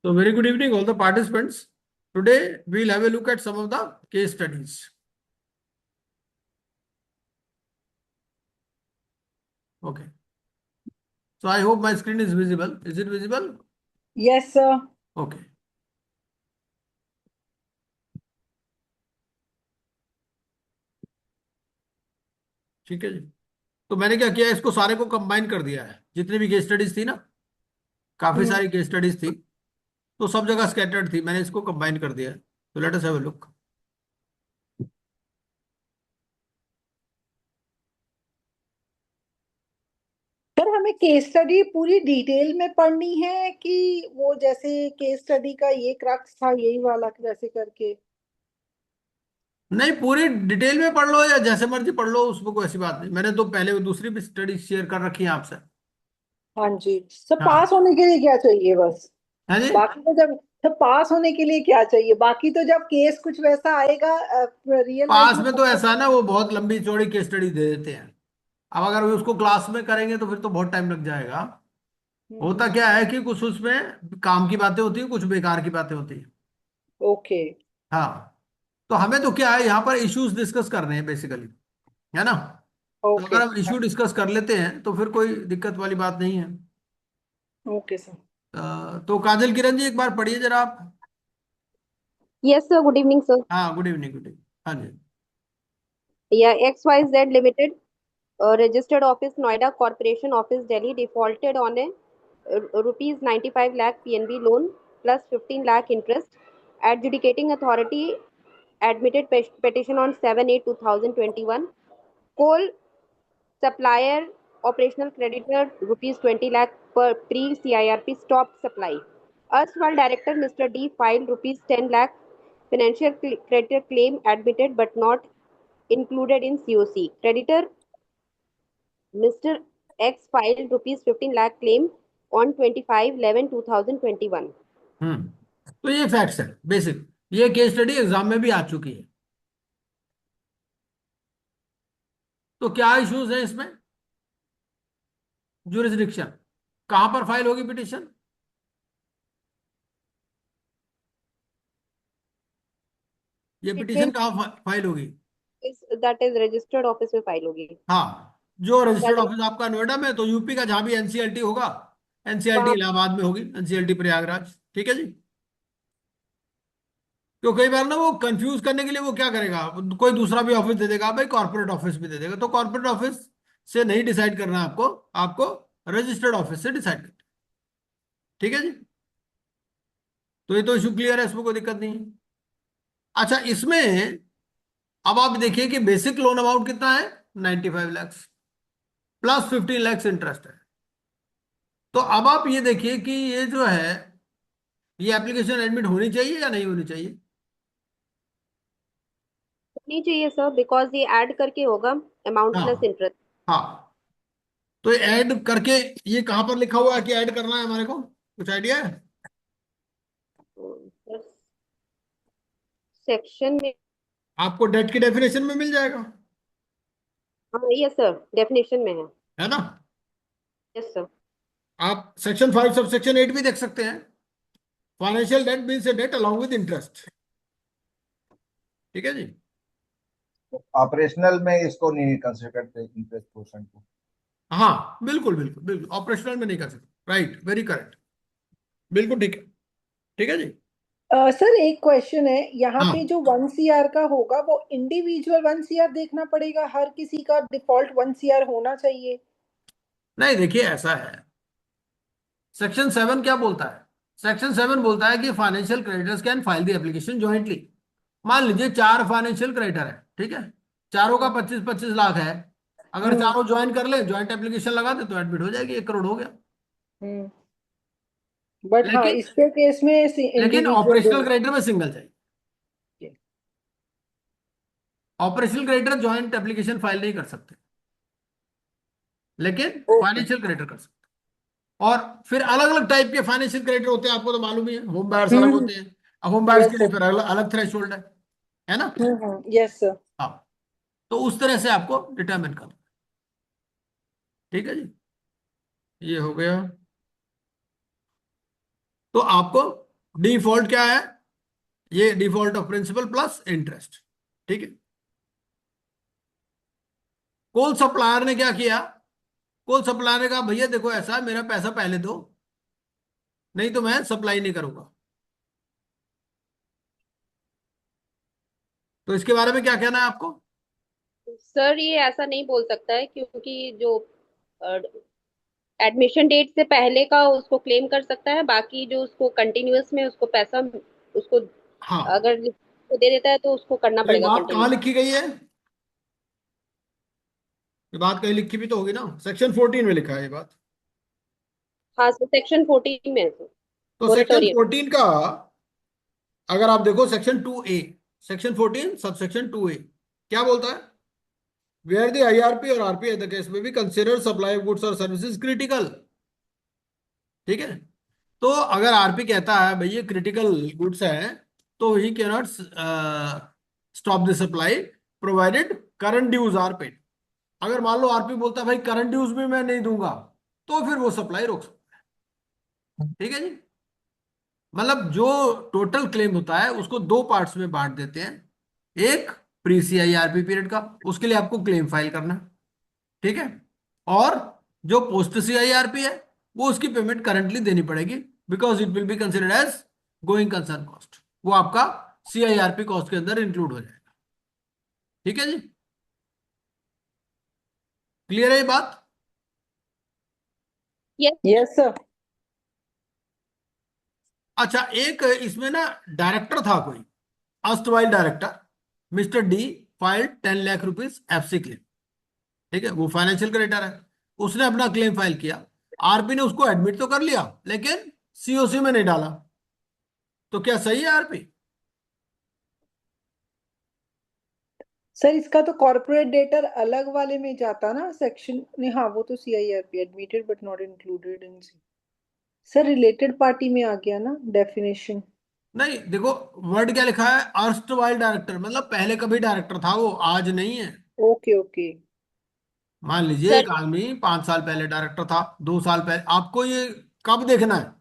So very good evening, all the participants. Today we'll have a look at some of the case studies. Okay. So I hope my screen is visible. Is it visible? Yes, sir. Okay. ठीक है जी। तो मैंने क्या किया, इसको सारे को combine कर दिया है। जितनी भी केस स्टडीज थी ना, काफी सारी केस स्टडीज थी, तो सब जगह स्कैटर्ड थी, मैंने इसको कंबाइन कर दिया है। तो let us have a look. Sir, हमें केस स्टडी पूरी डिटेल में पढ़नी है कि वो जैसे केस स्टडी का ये क्रक्स था यही वाला वैसे करके? नहीं, पूरी डिटेल में पढ़ लो या जैसे मर्जी पढ़ लो, उसमें कोई ऐसी बात नहीं। मैंने तो पहले दूसरी भी स्टडी शेयर कर रखी है आपसे। हाँ जी सर, हाँ। पास होने के लिए क्या चाहिए बस? हाँ जी। बाकी तो जब सर पास होने के लिए क्या चाहिए, बाकी तो जब केस कुछ वैसा आएगा रियल लाइफ पास में में तब तो तो ऐसा है ना, पता वो बहुत लंबी चौड़ी केस स्टडी दे देते हैं। अब अगर वो उसको क्लास में करेंगे तो फिर तो बहुत टाइम लग जाएगा। होता हम्म। क्या है कि कुछ उसमें काम की बातें होती है, कुछ बेकार की बातें होती है। ओके। हाँ। तो हमें तो क्या है, यहाँ पर इश्यूज डिस्कस करने हैं बेसिकली, है ना। तो ओके। अगर हम इश्यू डिस्कस कर लेते हैं तो फिर कोई दिक्कत वाली बात नहीं है। Okay sir. तो काजल किरण जी, एक बार पढ़िए जरा आप। Yes, sir. Good evening, sir. हाँ, गुड इवनिंग, गुड इवनिंग। हाँ जी। Yeah, XYZ Limited, registered office Noida, Corporation Office Delhi, defaulted on a rupees 95 lakh PNB loan plus 15 lakh interest. Adjudicating authority admitted petition on 7/8/2021. Coal supplier operational creditor rupees 20 lakh per pre CIRP stopped supply. Erstwhile director Mr. D filed rupees 10 lakh financial creditor claim admitted but not included in COC. Creditor Mr. X filed rupees 15 lakh claim on 25/11/2021. तो ये facts है basic. ये case study exam में भी आ चुकी है। तो क्या इश्यूज है इसमें? जुरिस्डिक्शन, कहां पर फाइल होगी पिटिशन? ये It पिटिशन will कहाँ फाइल होगी? that is registered office में फाइल होगी। हाँ, जो रजिस्टर्ड राजन ऑफिस आपका नोएडा में, तो यूपी का जहां भी एनसीएलटी होगा, एनसीएलटी वहाँ इलाहाबाद में होगी, एनसीएलटी प्रयागराज। ठीक है जी। तो कई बार ना वो कंफ्यूज करने के लिए वो क्या करेगा, कोई दूसरा भी ऑफिस दे देगा, भाई कॉर्पोरेट ऑफिस भी दे देगा। तो कॉर्पोरेट ऑफिस से नहीं डिसाइड करना है आपको, आपको रजिस्टर्ड ऑफिस से डिसाइड करना। ठीक है जी। तो ये तो इशू क्लियर है, इसमें कोई दिक्कत नहीं है। अच्छा, इसमें अब आप देखिए कि बेसिक लोन अमाउंट कितना है, 95 लाख प्लस 15 लाख इंटरेस्ट है। तो अब आप ये देखिए कि ये जो है, ये एप्लीकेशन एडमिट होनी चाहिए या नहीं होनी चाहिए? नहीं चाहिए सर, बिकॉज ये ऐड करके होगा अमाउंट प्लस हाँ। इंटरेस्ट। हाँ, तो ऐड करके, ये कहां पर लिखा हुआ है कि ऐड करना है हमारे को, कुछ आइडिया है? सेक्शन में। आपको डेट की डेफिनेशन में मिल जाएगा, हाँ यस सर, डेफिनेशन में है। है ना। Yes sir. आप सेक्शन 5 सब सेक्शन 8 भी देख सकते हैं। Financial debt means a debt along with interest. ठीक है जी। ऑपरेशनल में इसको नहीं कंसिडर करते इंटरेस्ट पोर्शन को। हाँ, बिल्कुल बिल्कुल बिल्कुल, ऑपरेशनल में नहीं कर सकते। Right, very correct. बिल्कुल ठीक है। ठीक है जी। सर, एक क्वेश्चन है यहाँ हाँ। पे, जो 1 CR का होगा वो इंडिविजुअल 1 CR देखना पड़ेगा, हर किसी का डिफॉल्ट 1 CR होना चाहिए? नहीं, देखिए ऐसा है, सेक्शन 7 क्या बोलता है? सेक्शन 7 बोलता है कि financial creditors can file the application jointly. मान लीजिए 4 फाइनेंशियल क्रेडिटर है, ठीक है, चारों का 25-25 लाख है। अगर हम्म। चारों ज्वाइन कर ले, ज्वाइंट एप्लीकेशन लगा दे, तो एडमिट हो जाएगी, 1 करोड़ हो गया। हम्म। बट हाँ, लेकिन इसके केस में लेकिन इंडिविजुअल ऑपरेशनल दोनों। क्रेडिटर में सिंगल चाहिए। Operational creditor joint application file नहीं कर सकते, लेकिन ओके। फाइनेंशियल क्रेडिटर कर सकते। और फिर अलग अलग टाइप के फाइनेंशियल क्रेडिटर होते हैं, आपको तो मालूम ही है, होम बायर्स अलग हम्म। होते हैं। अब होम बायर्स के यस लिए सर। फिर अलग अलग थ्रेशोल्ड है ना। Yes sir. हाँ। तो उस तरह से आपको डिटरमिन करना। ठीक है जी। ये हो गया। तो आपको डिफॉल्ट क्या है? ये default of principal plus interest. ठीक है। कोल सप्लायर ने क्या किया? कोल सप्लायर ने कहा भैया देखो ऐसा है, मेरा पैसा पहले दो, नहीं तो मैं सप्लाई नहीं करूंगा। तो इसके बारे में क्या कहना है आपको? सर ये ऐसा नहीं बोल सकता है, क्योंकि जो एडमिशन डेट से पहले का उसको क्लेम कर सकता है, बाकी जो उसको कंटिन्यूअस में उसको पैसा उसको हाँ। अगर उसको दे देता है तो उसको करना तो ये पड़ेगा बात कहाँ कंटिन्यूस। लिखी गई है? ये बात कहीं लिखी भी तो होगी ना, सेक्शन 14 में लिखा है ये बात। हाँ सर, सेक्शन 14 में है सर, तो सेक्शन मोरेटोरियम। 14 का अगर आप देखो section 2A, section 14 sub section 2A क्या बोलता है? वेयर द IRP और RP इन द केस में भी कंसीडर सप्लाई ऑफ गुड्स और सर्विसेज क्रिटिकल। ठीक है। तो अगर आरपी कहता है भाई ये क्रिटिकल गुड्स है, तो he can not stop the supply provided current dues are paid. अगर मान लो आरपी बोलता है भाई करंट ड्यूज भी मैं नहीं दूंगा, तो फिर वो सप्लाई रोक सकता है। ठीक है जी। मतलब जो टोटल क्लेम होता है उसको दो पार्ट्स में बांट देते हैं। एक प्री CIRP पीरियड का, उसके लिए आपको क्लेम फाइल करना है। ठीक है। और जो पोस्ट CIRP है, वो उसकी पेमेंट करंटली देनी पड़ेगी, because it will be considered as going concern cost. वो आपका CIRP कॉस्ट के अंदर इंक्लूड हो जाएगा। ठीक है जी। क्लियर है ये बात? यस। Yes sir. अच्छा, एक इसमें ना डायरेक्टर था कोई, erstwhile director mister D, filed 10 lakh rupees FC claim. ठीक है, वो फाइनेंशियल क्रेडिटर है, उसने अपना क्लेम फाइल किया। आरपी ने उसको एडमिट तो कर लिया, लेकिन COC में नहीं डाला। तो क्या सही है आरपी? सर इसका तो कॉर्पोरेट डेटर अलग वाले में जाता ना सेक्शन नहीं, हाँ वो तो CIRP admitted but not included in. Sir related party में आ गया ना डेफिनेशन। नहीं देखो, वर्ड क्या लिखा है? अर्स्ट वाइल डायरेक्टर, मतलब पहले कभी डायरेक्टर था वो, आज नहीं है। Okay okay. मान लीजिए सर एक आदमी 5 साल पहले डायरेक्टर था, 2 साल पहले, आपको ये कब देखना है?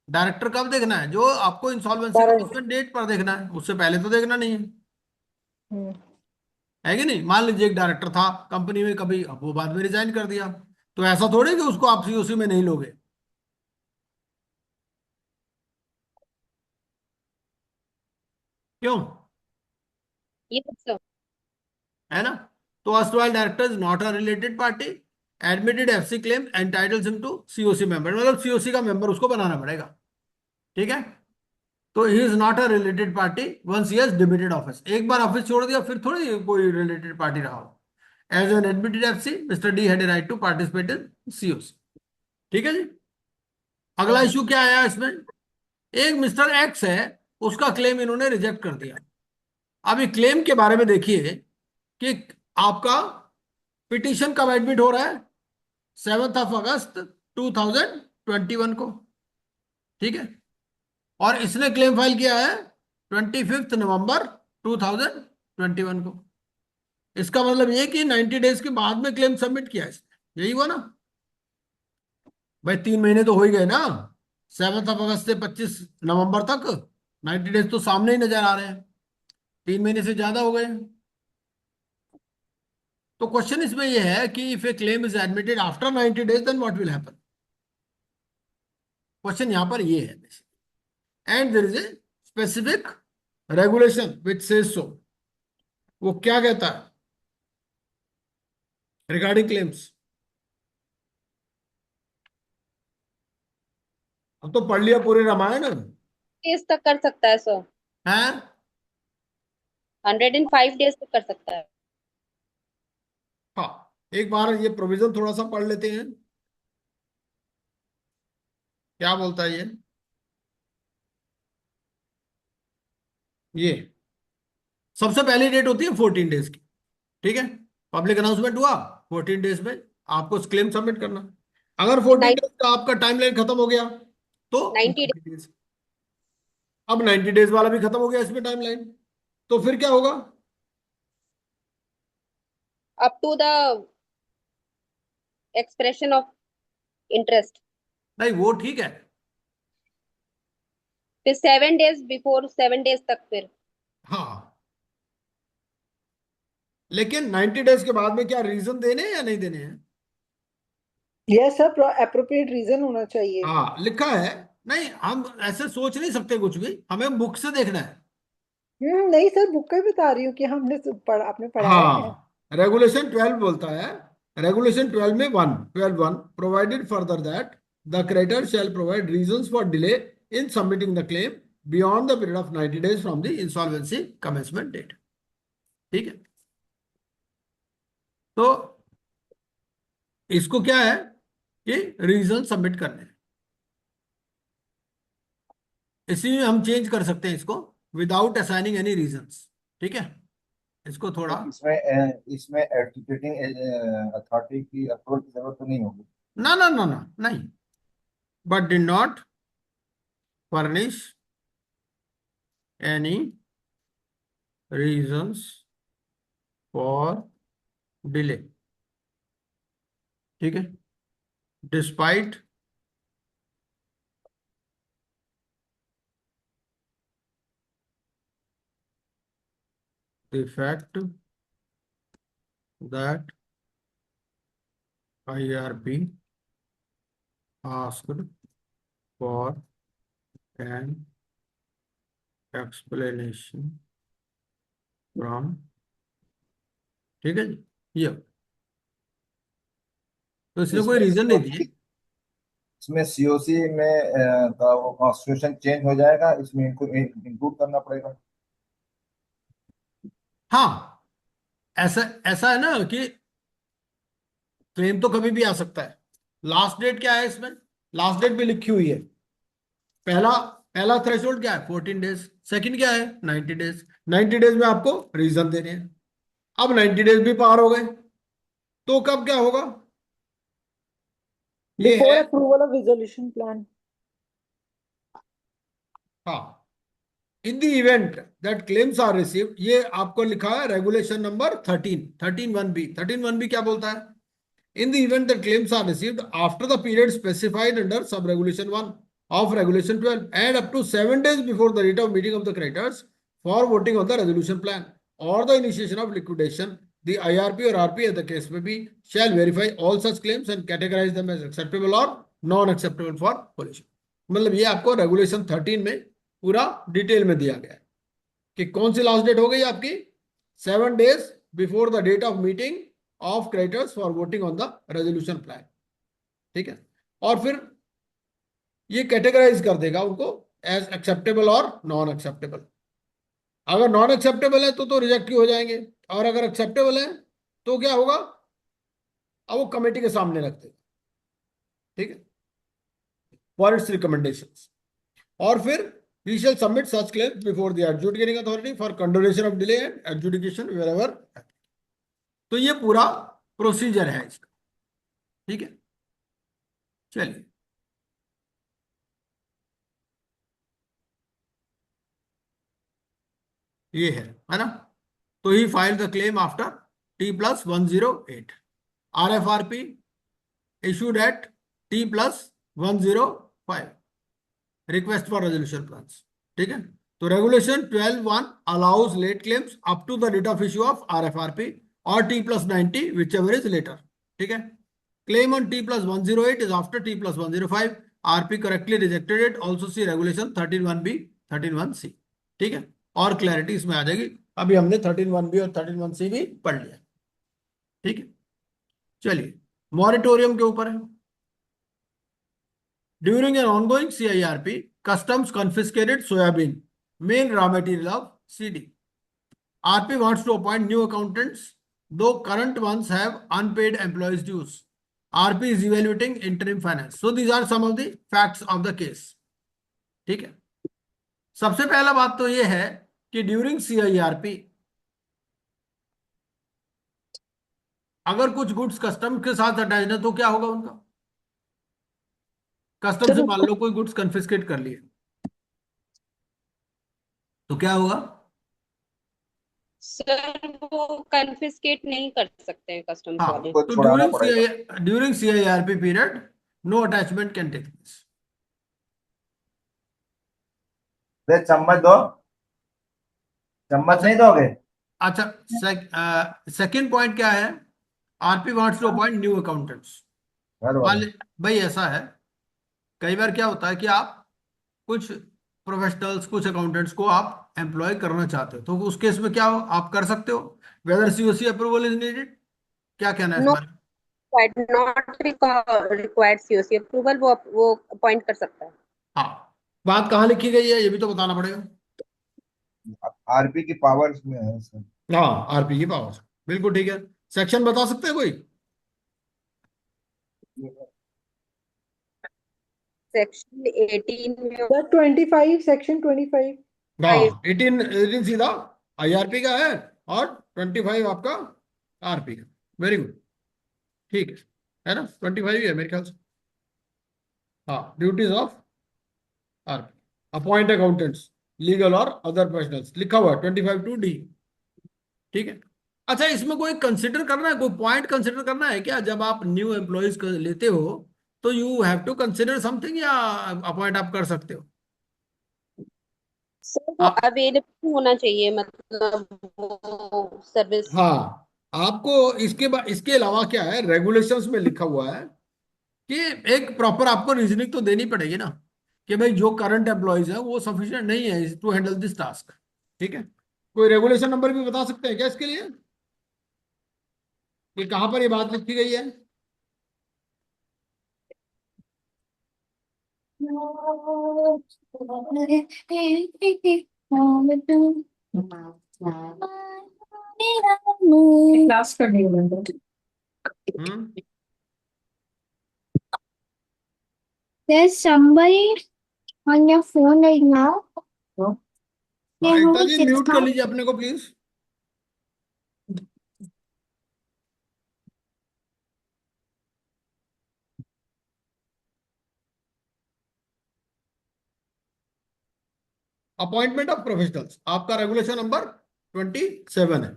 डायरेक्टर कब देखना है? जो आपको इंसॉल्वेंसी करंट। का डेट पर देखना है, उससे पहले तो देखना नहीं है। हम्म। है कि नहीं? मान लीजिए एक डायरेक्टर था कंपनी में कभी, अब वो बाद में रिजाइन कर दिया, तो ऐसा थोड़ी कि उसको आप COC में नहीं लोगे। क्यों? Yes sir. है ना? तो erstwhile director is not a related party, admitted FC claim entitles him to COC member, मतलब COC का मेंबर उसको बनाना पड़ेगा। ठीक है। तो he is not a related party once he has demitted office. एक बार ऑफिस छोड़ दिया फिर थोड़ी कोई रिलेटेड पार्टी रहा हो। As an admitted FC Mister D had right to participate in COC। ठीक है जी। अगला इशू क्या आया इसमें? एक मिस्टर एक्स है, उसका क्लेम इन्होंने रिजेक्ट कर दिया। अभी क्लेम के बारे में देखिए कि आपका पिटीशन कब एडमिट हो रहा है? 7 अगस्त 2021 को। ठीक है। और इसने क्लेम फाइल किया है 25 नवंबर 2021 को। इसका मतलब ये कि 90 डेज के बाद में क्लेम सबमिट किया है इसने, यही हुआ ना भाई? 3 महीने तो हो ही गए ना, 7 अगस्त से 25 नवंबर तक। 90 डेज तो सामने ही नजर आ रहे हैं, 3 महीने से ज्यादा हो गए। तो क्वेश्चन इसमें यह है कि if a claim is admitted after 90 days then what will happen. Question यहां पर ये है, and there is a specific regulation which says so. वो क्या कहता है रिगार्डिंग क्लेम्स? अब तो पढ़ लिया पूरे रामायण डेज तक कर सकता है सर, है। 105 डेज तक कर सकता है। हाँ, एक बार ये प्रोविजन थोड़ा सा पढ़ लेते हैं, क्या बोलता है ये सबसे पहली डेट होती है 14 डेज की। ठीक है। पब्लिक अनाउंसमेंट हुआ, 14 डेज में आपको क्लेम सबमिट करना। अगर 14 डेज का आपका टाइमलाइन खत्म हो गया तो 90 डेज 90 डेज। अब 90 डेज वाला भी खत्म हो गया इसमें टाइमलाइन, तो फिर क्या होगा? Up to the expression of interest. नहीं वो ठीक है, फिर 7 days बिफोर 7 days तक फिर। हाँ, लेकिन 90 डेज के बाद में क्या रीजन देने हैं या नहीं देने हैं? यस सर, अप्रोप्रिएट रीजन होना चाहिए। हाँ, लिखा है। नहीं, हम ऐसे सोच नहीं सकते कुछ भी, हमें बुक से देखना है। नहीं सर, बुक का ही बता रही हूँ कि हमने आपने पढ़ाया है। हाँ, रेगुलेशन 12 बोलता है, रेगुलेशन 12 में 12(1) provided further that the creditor shall provide reasons for delay in submitting the claim beyond the period of 90 days from the insolvency commencement date. ठीक है, तो इसको क्या है कि रीजन सबमिट करने हैं। इसी में हम चेंज कर सकते हैं इसको, विदाउट असाइनिंग एनी रीजंस। ठीक है, इसको थोड़ा, तो इसमें एडजुडिकेटिंग अथॉरिटी की अप्रूवल की जरूरत तो नहीं होगी? ना ना ना ना, नहीं, but did not furnish any reasons for delay. ठीक है, despite the fact that IRP asked for an explanation from। ठीक है जी, ये तो इसने कोई इसमें रीजन नहीं दिए। सीओसी इसमें सीओसी में का वो कॉन्स्टिट्यूशन चेंज हो जाएगा, इसमें इनको इंक्लूड करना पड़ेगा। हाँ, ऐसा ऐसा है ना कि क्लेम तो कभी भी आ सकता है। लास्ट डेट क्या है इसमें? लास्ट डेट भी लिखी हुई है। पहला पहला थ्रेशोल्ड क्या है? 14 डेज। सेकंड क्या है? 90 डेज। 90 डेज में आपको रीजन देने हैं। अब 90 डेज भी पार हो गए, तो कब क्या होगा? ये बिफोर है, अप्रूवल ऑफ रिजोल्यूशन प्लान। हाँ, in the event that claims are received, ये आपको लिखा है रेगुलेशन नंबर 13 13(1)(b). क्या बोलता है? In the event that claims are received after the period specified under sub-regulation 1 of regulation 12 and up to 7 days before the date of meeting of the creditors for voting on the resolution plan or the initiation of liquidation, the IRP or RP, as the case may be, shall verify all such claims and categorize them as acceptable or non-acceptable for pollution। मतलब ये आपको regulation 13 में पूरा detail में दिया गया है कि कौन सी लास्ट डेट हो गई आपकी? 7 days before the date of meeting of creditors for voting on the resolution plan. ठीक है, और फिर ये कैटेगराइज कर देगा उनको एज एक्सेप्टेबल और नॉन एक्सेप्टेबल। अगर नॉन एक्सेप्टेबल है तो रिजेक्ट ही हो जाएंगे, और अगर एक्सेप्टेबल है तो क्या होगा? अब वो कमेटी के सामने रख देगा। ठीक है, फॉर इट्स रिकमेंडेशंस। और फिर he shall submit such claims before the adjudicating authority for condonation of delay and adjudication wherever। तो ये पूरा प्रोसीजर है इसका। ठीक है, चलिए, ये है ना? तो he file the claim after T+108, RFRP issued at T+105, request for resolution plans. ठीक है, तो regulation 12(1) allows late claims up to the date of issue of RFRP और T+90 whichever is later. ठीक है, claim on T+108 is after T+105, RP correctly rejected it, also see regulation 13(1)(b), 13(1)(c). ठीक है, और clarity इसमें आ जाएगी। अभी हमने 13(1)(b) और 13(1)(c) भी पढ़ लिया। ठीक है, चलिए, मॉरिटोरियम के ऊपर है। During an ongoing CIRP, customs confiscated soybean, main raw material of CD. RP wants to appoint new accountants, though current ones have unpaid employees' dues. RP is evaluating interim finance. So these are some of the facts of the case. ठीक है, सबसे पहला बात तो ये है कि during CIRP अगर कुछ गुड्स कस्टम के साथ अटैच है तो क्या होगा उनका? कस्टम सर से मान उसको लो कोई गुड्स कन्फिस्केट कर लिए तो क्या होगा? सर वो कन्फिस्केट नहीं कर सकते हैं कस्टम्स हाँ, वाले। तो छुड़ाना पड़ेगा। During CIRP period no attachment can take place. रे चम्मच दो, चम्मच अच्छा नहीं दोगे? अच्छा, सेकंड पॉइंट क्या है? RP wants to appoint new accountants. घर मान वाले। ली भाई ऐसा है, कई बार क्या होता है कि आप कुछ प्रोफेशनल्स, कुछ अकाउंटेंट्स को आप एम्प्लॉय करना चाहते हो, तो उस केस में क्या हो, आप कर सकते हो। Whether COC approval is needed, क्या कहना है इस नो, बारे में? नॉट रिक्वायर्ड सीओसी अप्रूवल, वो अपॉइंट कर सकता है। हाँ, बात कहाँ लिखी गई है ये भी तो बताना पड़ेगा। आरपी की पावर्स में है सर। हाँ, आरपी की पावर, बिल्कुल ठीक है। सेक्शन बता सकते हैं कोई? सेक्शन 18 में सर 25, सेक्शन 25। हाँ, 18 18 सीधा आईआरपी का है, और 25 आपका आरपी का। वेरी गुड, ठीक है ना? 25 ही है मेरे ख्याल से। हाँ, duties of RP, appoint accountants, legal और अदर प्रोफेशनल्स, लिखा हुआ है 25(2)(d). ठीक है। अच्छा, इसमें कोई कंसिडर करना है, कोई पॉइंट कंसिडर करना है क्या? जब आप न्यू एम्प्लॉयज लेते हो तो you have to consider something, या अपॉइंट आप कर सकते हो? सर वो आप, अवेलेबल होना चाहिए, मतलब वो सर्विस। हाँ, आपको इसके बाद, इसके अलावा क्या है, रेगुलेशंस में लिखा हुआ है कि एक प्रॉपर आपको रीजनिंग तो देनी पड़ेगी ना, कि भाई जो करंट एम्प्लॉयज है वो सफिशिएंट नहीं है टू हैंडल दिस टास्क। ठीक है। कोई रेगुलेशन नंबर भी बता सकते हैं क्या इसके लिए, कि कहां पर ये बात लिखी गई है? क्लास करनी है। हम्म। There's somebody on your phone right now. हाँ, Yeah, who Ekta is ji it mute कर now? लीजिए अपने को प्लीज। अपॉइंटमेंट ऑफ प्रोफेशनल्स, आपका रेगुलेशन नंबर 27 है।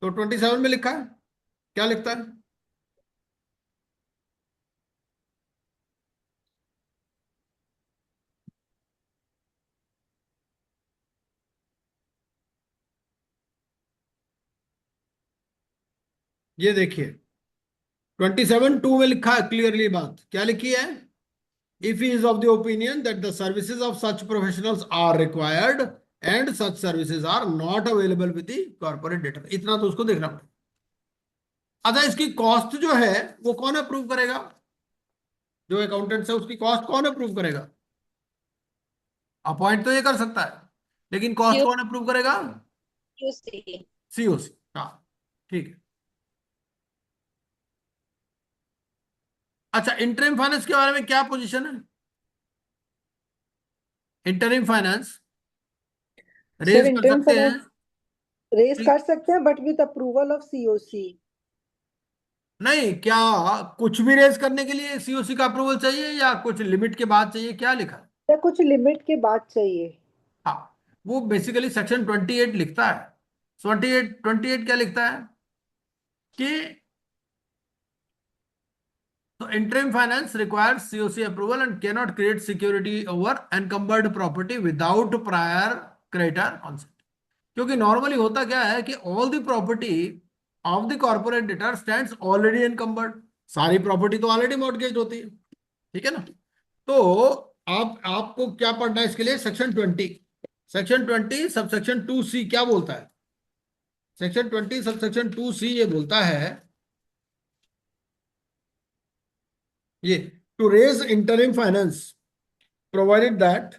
तो 27 में लिखा है, क्या लिखता है? ये देखिए, 27(2) में लिखा है क्लियरली, बात क्या लिखी है? If he is of the opinion that the services of such professionals are required and such services are not available with the corporate data, इतना तो उसको देखना पड़ेगा। अच्छा, इसकी कॉस्ट जो है वो कौन अप्रूव करेगा? जो अकाउंटेंट है उसकी कॉस्ट कौन अप्रूव करेगा? अपॉइंट तो ये कर सकता है, लेकिन कॉस्ट कौन अप्रूव करेगा? सीओसी। सीओसी। हाँ, ठीक है। अच्छा, इंटरिम फाइनेंस के बारे में क्या पोजीशन है? इंटरिम फाइनेंस सर रेज कर इंटर्न सकते हैं? फाइनेंस रेज कर सकते हैं but with approval of COC. नहीं, क्या कुछ भी रेज करने के लिए सीओसी का अप्रूवल चाहिए, या कुछ लिमिट के बाद चाहिए, क्या लिखा है? या कुछ लिमिट के बाद चाहिए। हाँ, वो बेसिकली सेक्शन 28 लिखता है। 28 क्या लिखता है कि तो interim finance requires COC approval and cannot create security over encumbered property without prior creditor consent। क्योंकि नॉर्मली होता क्या है कि all the property of the corporate debtor stands already encumbered, सारी प्रॉपर्टी तो ऑलरेडी मॉर्गेज होती है। ठीक है ना? तो आप, आपको क्या पढ़ना है इसके लिए? सेक्शन 20, सेक्शन 20 सबसेक्शन 2C क्या बोलता है? सेक्शन 20 सबसेक्शन 2C ये बोलता है, ये, to raise interim finance provided that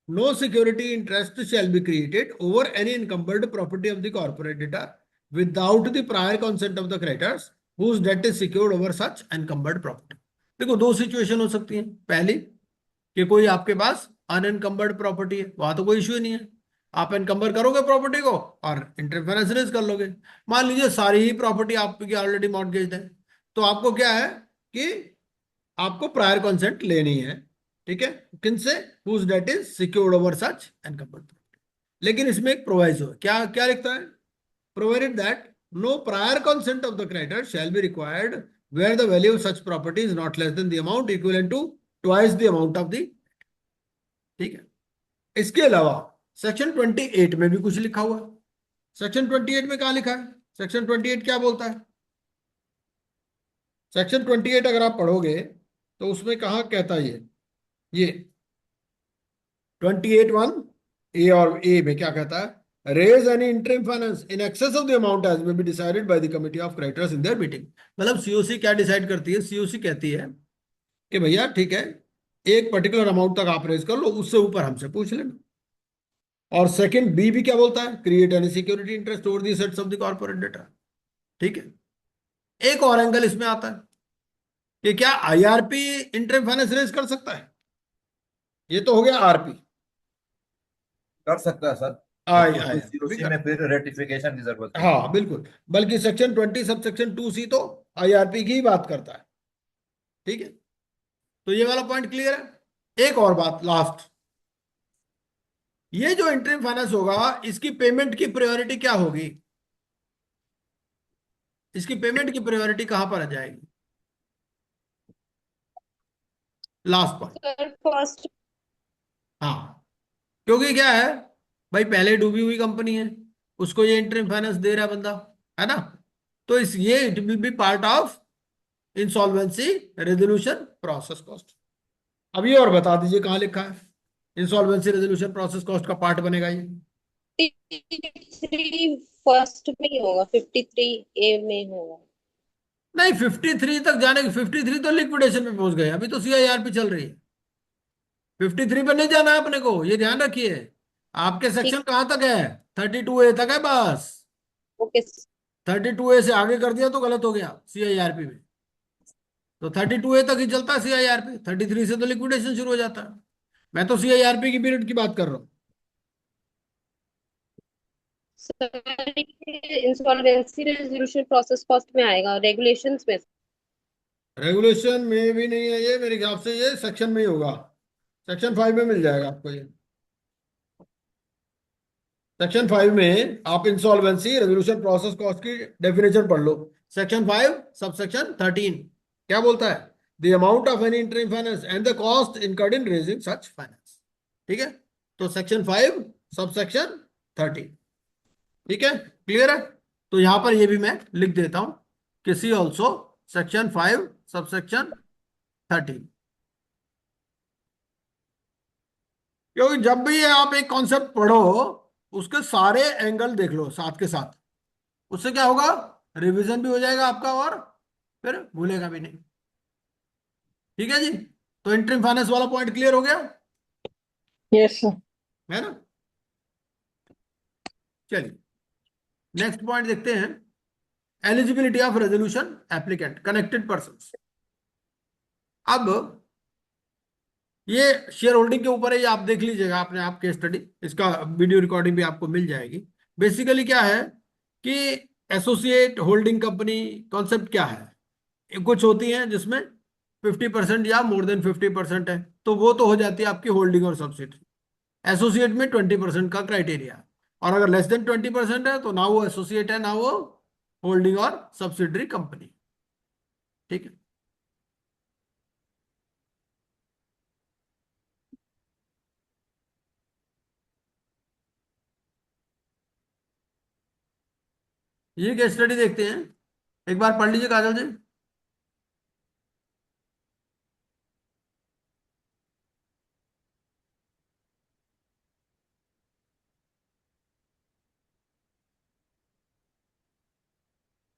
no security interest shall be created over any encumbered property of the corporate debtor without the prior consent of the creditors whose debt is secured over such encumbered property। देखो, दो situation हो सकती है। पहली, कि कोई आपके पास unencumbered property है, वहां तो कोई इश्यू नहीं है, आप एनकम्बर करोगे प्रॉपर्टी को और इंटर फाइनेंस रेज कर लोगे। मान लीजिए सारी ही प्रॉपर्टी आपकी ऑलरेडी मॉर्गेज है, तो आपको क्या है कि आपको प्रायर कंसेंट लेनी है। ठीक है, किनसे? Whose debt is secured over such encumbered. लेकिन इसमें एक प्रोवाइजो है, क्या क्या लिखता है? Provided that no prior consent of the creditor shall be required where the value of such property is not less than the amount equivalent to twice the amount of the. ठीक है। इसके अलावा section 28 में भी कुछ लिखा हुआ है। सेक्शन 28 में क्या लिखा है? सेक्शन 28 क्या बोलता है? सेक्शन 28 अगर आप पढ़ोगे तो उसमें कहा कहता है ये 28(1) ए और ए में क्या कहता है? Raise any interim finance in excess of the amount as may be decided by the committee of creditors in their meeting. मतलब सीओसी क्या डिसाइड करती है? सीओसी कहती है कि भैया ठीक है, एक पर्टिकुलर अमाउंट तक आप रेज कर लो, उससे ऊपर हमसे पूछ लेना। और सेकंड बी भी क्या बोलता है? Create any security interest over the assets of the corporate data. ठीक है। एक और एंगल इसमें आता है कि क्या आईआरपी इंटरिम फाइनेंस रेज कर सकता है? ये तो हो गया आरपी। कर सकता है सर, आई लेकिन आई कोई भी सीओसी कर, में फिर रेटिफिकेशन की जरूरत है। हाँ बिल्कुल। बल्कि सेक्शन 20 सब सेक्शन 2C तो आईआरपी की ही बात करता है। ठीक है, तो ये वाला पॉइंट क्लियर है। एक और बात लास्ट, ये जो इंटरिम फाइनेंस होगा इसकी पेमेंट की प्रायोरिटी क्या होगी? इसकी पेमेंट की प्रायोरिटी कहां पर आ जाएगी? Last point. Sir first. हाँ, क्योंकि क्या है भाई, पहले डूबी हुई कंपनी है, उसको ये इंटरिम फाइनेंस दे रहा है बंदा, है ना? तो इस ये it will B part of insolvency resolution process cost. अब ये और बता दीजिए कहाँ लिखा है इंसॉल्वेंसी रेजोल्यूशन प्रोसेस कॉस्ट का पार्ट बनेगा ये? 53 फर्स्ट में ही होगा, 53A में होगा। नहीं, 53 तक जाने की, 53 तो लिक्विडेशन में पहुंच गए, अभी तो सीआईआर पे चल रही है। 53 पे नहीं जाना है अपने को, ये ध्यान रखिए। आपके ठीक। सेक्शन कहाँ तक है? 32A तक है बस। ओके। 32A से आगे कर दिया तो गलत हो गया सीआईआरपी में। तो 32A तक ही चलता है सीआईआरपी, 33 से तो लिक्विडेशन शुरू हो जाता है। मैं तो सीआईआरपी की पीरियड की बात कर रहा हूँ। Sir insolvency resolution process cost में आएगा, रेगुलेशंस में। रेगुलेशन में भी नहीं है ये, मेरे ख्याल से ये सेक्शन में ही होगा। सेक्शन 5 में मिल जाएगा आपको ये। सेक्शन 5 में आप इंसॉल्वेंसी रेजोल्यूशन प्रोसेस कॉस्ट की डेफिनेशन पढ़ लो। सेक्शन 5 सब सेक्शन 13 क्या बोलता है? The amount of any interim finance and the cost incurred in raising such finance. ठीक है, तो सेक्शन 5 सब सेक्शन 13। ठीक है, क्लियर है? तो यहां पर ये भी मैं लिख देता हूं कि सी ऑल्सो सेक्शन 5 सब सेक्शन 13। क्योंकि जब भी आप एक कॉन्सेप्ट पढ़ो उसके सारे एंगल देख लो साथ के साथ, उससे क्या होगा? रिवीजन भी हो जाएगा आपका और फिर भूलेगा भी नहीं। ठीक है जी, तो इंटरिम फाइनेंस वाला पॉइंट क्लियर हो गया, यस सर। है ना? चलिए नेक्स्ट पॉइंट देखते हैं। Eligibility of resolution applicant connected person. अब ये शेयर होल्डिंग के ऊपर है, ये आप देख लीजिएगा अपने आप के स्टडी, इसका वीडियो रिकॉर्डिंग भी आपको मिल जाएगी। बेसिकली क्या है कि एसोसिएट होल्डिंग कंपनी कॉन्सेप्ट क्या है? कुछ होती हैं जिसमें 50% या मोर देन 50% है, तो वो तो हो जाती है आपकी होल्डिंग और सब्सिडी। एसोसिएट में 20% का क्राइटेरिया, और अगर लेस देन 20% है तो ना वो एसोसिएट है ना वो होल्डिंग और सब्सिडरी कंपनी। ठीक है, ये केस स्टडी देखते हैं, एक बार पढ़ लीजिए काजल जी।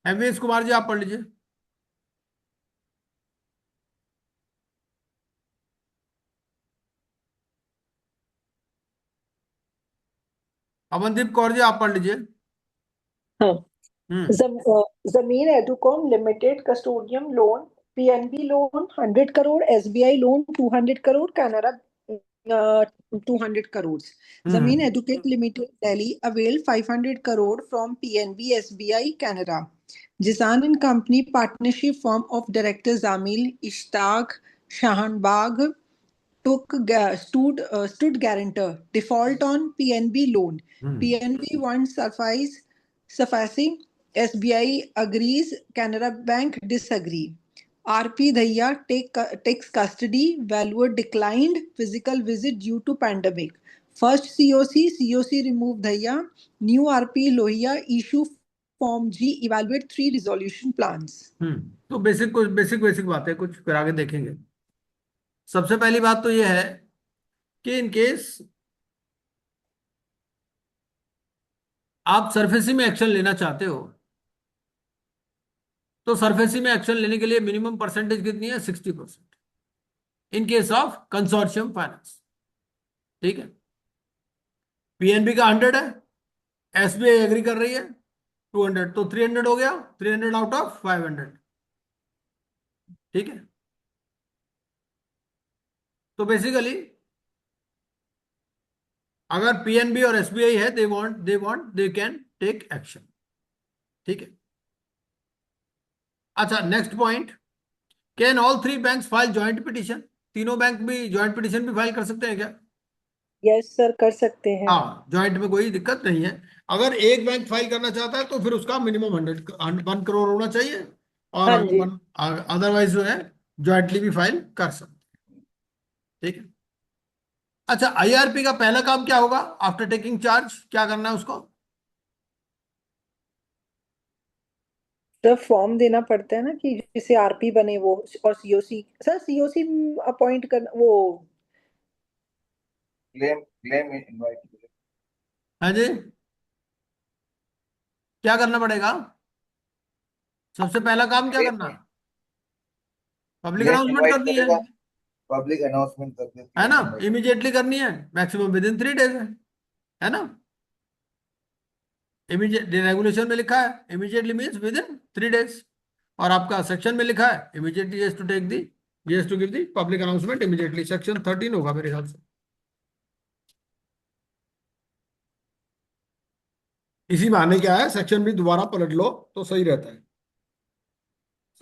एमवीएस कुमार जी आप पढ़ लीजिए। अमनदीप कौर जी आप पढ़ लीजिए। हाँ। Hmm. Zameen Educom limited consortium loan, PNB loan 100 crore, SBI loan 200 crore, Canara 200 crore. Zameen hmm. Educate limited Delhi avail 500 crore from PNB SBI Canara. Zeeshan and company partnership firm of director Jamil Ishtaq Shahnabag stood guarantor. Default on PNB loan. Hmm. PNB wants sufficing. SBI agrees. Canara Bank disagree. RP Dhaiya takes custody. Valuer declined physical visit due to pandemic. First COC, COC remove Dhaiya, new RP Lohia, issue Form G, evaluate 3 resolution plans. तो basic कुछ basic बातें कुछ फिर आगे देखेंगे। सबसे पहली बात तो ये है कि इन केस आप सरफेसी में एक्शन लेना चाहते हो तो सरफेसी में एक्शन लेने के लिए मिनिमम परसेंटेज कितनी है? 60% in case of consortium finance. ठीक है, पीएनबी का 100 है, एसबीआई एग्री कर रही है 200, तो 300 हो गया, 300 आउट ऑफ 500। ठीक है, तो बेसिकली अगर पीएनबी और एसबीआई है, दे कैन टेक एक्शन। ठीक है, अच्छा next point, can all 3 banks file joint petition? तीनों बैंक भी जॉइंट पिटिशन भी फाइल कर सकते हैं क्या? Yes sir, कर सकते हैं। हाँ, जॉइंट में कोई दिक्कत नहीं है। अगर एक बैंक फाइल करना चाहता है तो फिर उसका मिनिमम 1 करोड़ होना चाहिए, और हाँ जी। अदरवाइज जो है जॉइंटली भी फाइल कर सकते हैं। ठीक है, अच्छा आईआरपी का पहला काम क्या होगा? आफ्टर टेकिंग चार्ज क्या करना है उसको? सर फॉर्म देना पड़ता है ना कि जिससे आरपी बने वो, और सीओसी। सर सीओसी अपॉइंट करना वो। Claim invite. हाँ जी, क्या करना पड़ेगा? सबसे पहला काम क्या करना है? पब्लिक क्लेम अनाउंसमेंट इनवाइट करनी करेगा, पब्लिक अनाउंसमेंट कर दे, है ना? Claim invite. इमीडिएटली करनी है, मैक्सिमम विद इन 3 डेज है ना? इमीडिएट रेगुलेशन में लिखा है immediately means within 3 days, और आपका सेक्शन में लिखा है immediately has to take the, he has to give the public announcement immediately. Section 13 होगा मेरे ख्याल से। इसी बहाने क्या है, सेक्शन भी दोबारा पलट लो तो सही रहता है।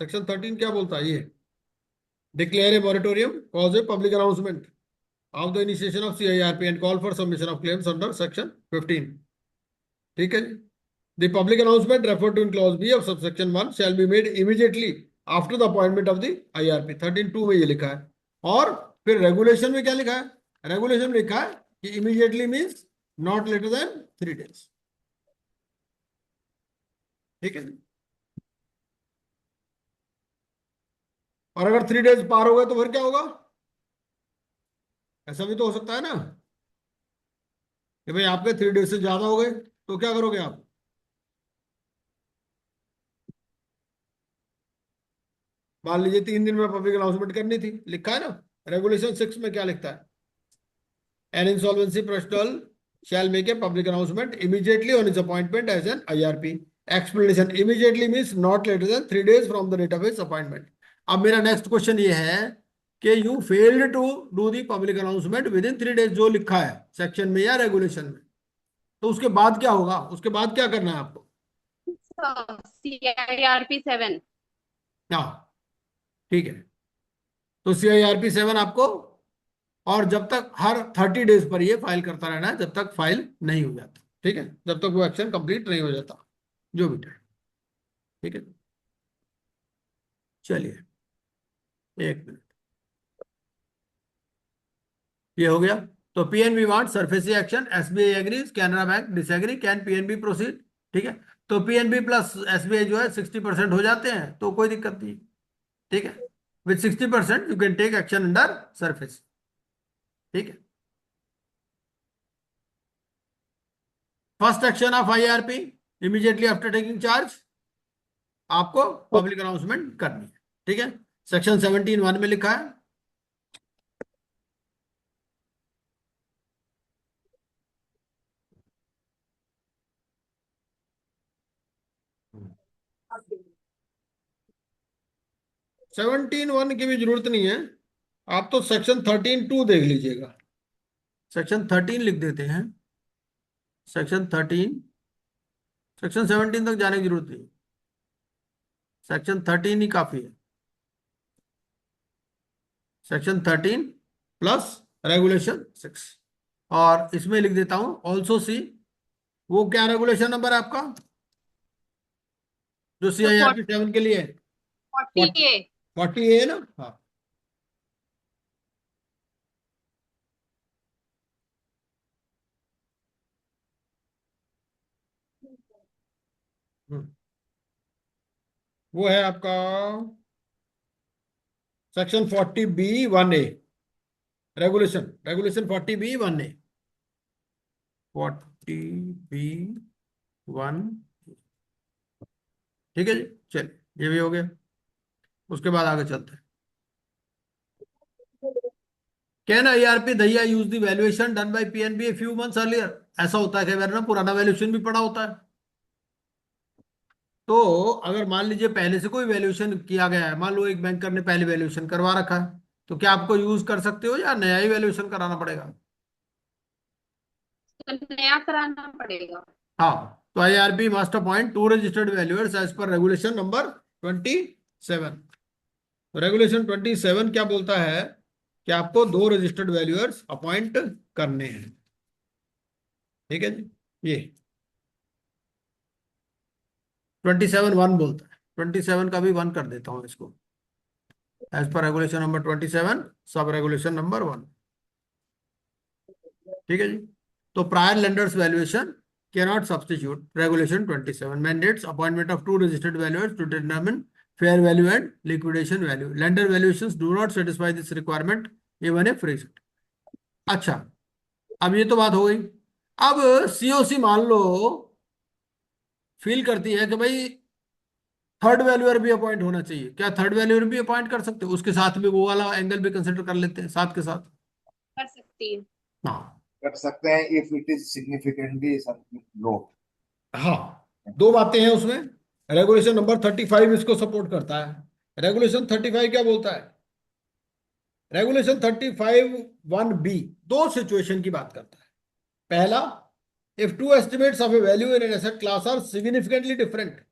सेक्शन 13 क्या बोलता है? ये declare a moratorium, cause a public announcement of the initiation of CIRP and call for submission of claims under section 15। ठीक है जी, the public announcement refer to in clause B of subsection 1 shall be made immediately after the appointment of the IRP. 13(2) में ये लिखा है। और फिर regulation में क्या लिखा है? रेगुलेशन में लिखा है कि immediately means not later than 3 days. ठीक है, और अगर 3 डेज पार हो गए तो फिर क्या होगा? ऐसा भी तो हो सकता है ना कि भाई आपके 3 डेज से ज्यादा हो गए, तो क्या करोगे आप? मान लीजिए 3 दिन में पब्लिक अनाउंसमेंट करनी थी, लिखा है ना रेगुलेशन 6 में क्या लिखता है? An insolvency professional shall make a public announcement immediately on his appointment as an IRP. Explanation: immediately means not later than 3 days from the date of his appointment. अब मेरा नेक्स्ट क्वेश्चन ये है कि you failed to do the public announcement within 3 days, जो लिखा है section में या रेगुलेशन में, तो उसके बाद क्या होगा? उसके बाद क्या करना है आपको? CIRP 7। हाँ, ठीक है, तो CIRP 7 आपको, और जब तक हर 30 डेज पर ये फाइल करता रहना है जब तक फाइल नहीं हो जाता। ठीक है, जब तक वो एक्शन कंप्लीट नहीं हो जाता, जो भी टाइम। ठीक है, चलिए 1 मिनट, ये हो गया। तो PNB want SARFAESI action, SBI agrees, Canara bank disagree, can PNB proceed? ठीक है, तो पीएनबी प्लस एसबीआई जो है 60% हो जाते हैं तो कोई दिक्कत नहीं। ठीक है, with 60% you can take action under SARFAESI. ठीक है, first action of IRP immediately after taking charge आपको पब्लिक अनाउंसमेंट करनी है। ठीक है, सेक्शन 17(1) में लिखा है। Okay. 17(1) की भी जरूरत नहीं है, आप तो सेक्शन 13(2) देख लीजिएगा। सेक्शन 13 लिख देते हैं, सेक्शन 13, सेक्शन 17 तक जाने की जरूरत नहीं, सेक्शन 13 ही काफी है। सेक्शन 13 प्लस रेगुलेशन 6, और इसमें लिख देता हूं ऑल्सो सी, वो क्या रेगुलेशन नंबर है आपका जो तो CIRP 7 के लिए है? 40A। 40A है ना? हाँ, वो है आपका section 40B(1)(a), regulation 40B(1)(a), 40B(1). ठीक है जी, चलिए ये भी हो गया। उसके बाद आगे चलते हैं। कैन आईआरपी दैया use the valuation done by PNB a few months earlier? ऐसा होता है कई बार ना, पुराना वैल्यूएशन भी पड़ा होता है। तो अगर मान लीजिए पहले से कोई वैल्यूएशन किया गया है, मान लो एक बैंकर ने पहले वैल्यूएशन करवा रखा है, तो क्या आपको यूज कर सकते हो या नया ही वैल्यूएशन कराना पड़ेगा? तो नया कराना पड़ेगा। हाँ, तो IRB must appoint 2 registered valuers as per regulation number 27। Regulation 27 क्या बोलता है कि आपको 2 रजिस्टर्ड वैल्यूअर्स अपॉइंट करने हैं। ठीक है जी, ये 27(1) बोलता है। 27 का भी 1 कर देता हूं इसको, as per regulation number 27 sub regulation number 1। ठीक है जी। तो prior lenders valuation cannot substitute regulation 27 mandates appointment of 2 registered valuers to determine fair value and liquidation value. Lender valuations do not satisfy this requirement even if recent. अच्छा, अब ये तो बात हो गई। अब सीओसी मान लो फील करती है कि भाई थर्ड वैल्यूअर भी अपॉइंट होना चाहिए, क्या थर्ड वैल्यूअर भी अपॉइंट कर सकते हो? उसके साथ में वो वाला एंगल भी कंसिडर कर लेते हैं साथ के साथ। कर सकती है। हाँ, कर सकते हैं इफ इट इज सिग्निफिकेंटली लो। हाँ, दो बातें हैं उसमें। रेगुलेशन नंबर 35 इसको सपोर्ट करता है। रेगुलेशन 35 क्या बोलता है? रेगुलेशन 35(1)(b) दो सिचुएशन की बात करता है। पहला, if two estimates of a value in an asset class are significantly different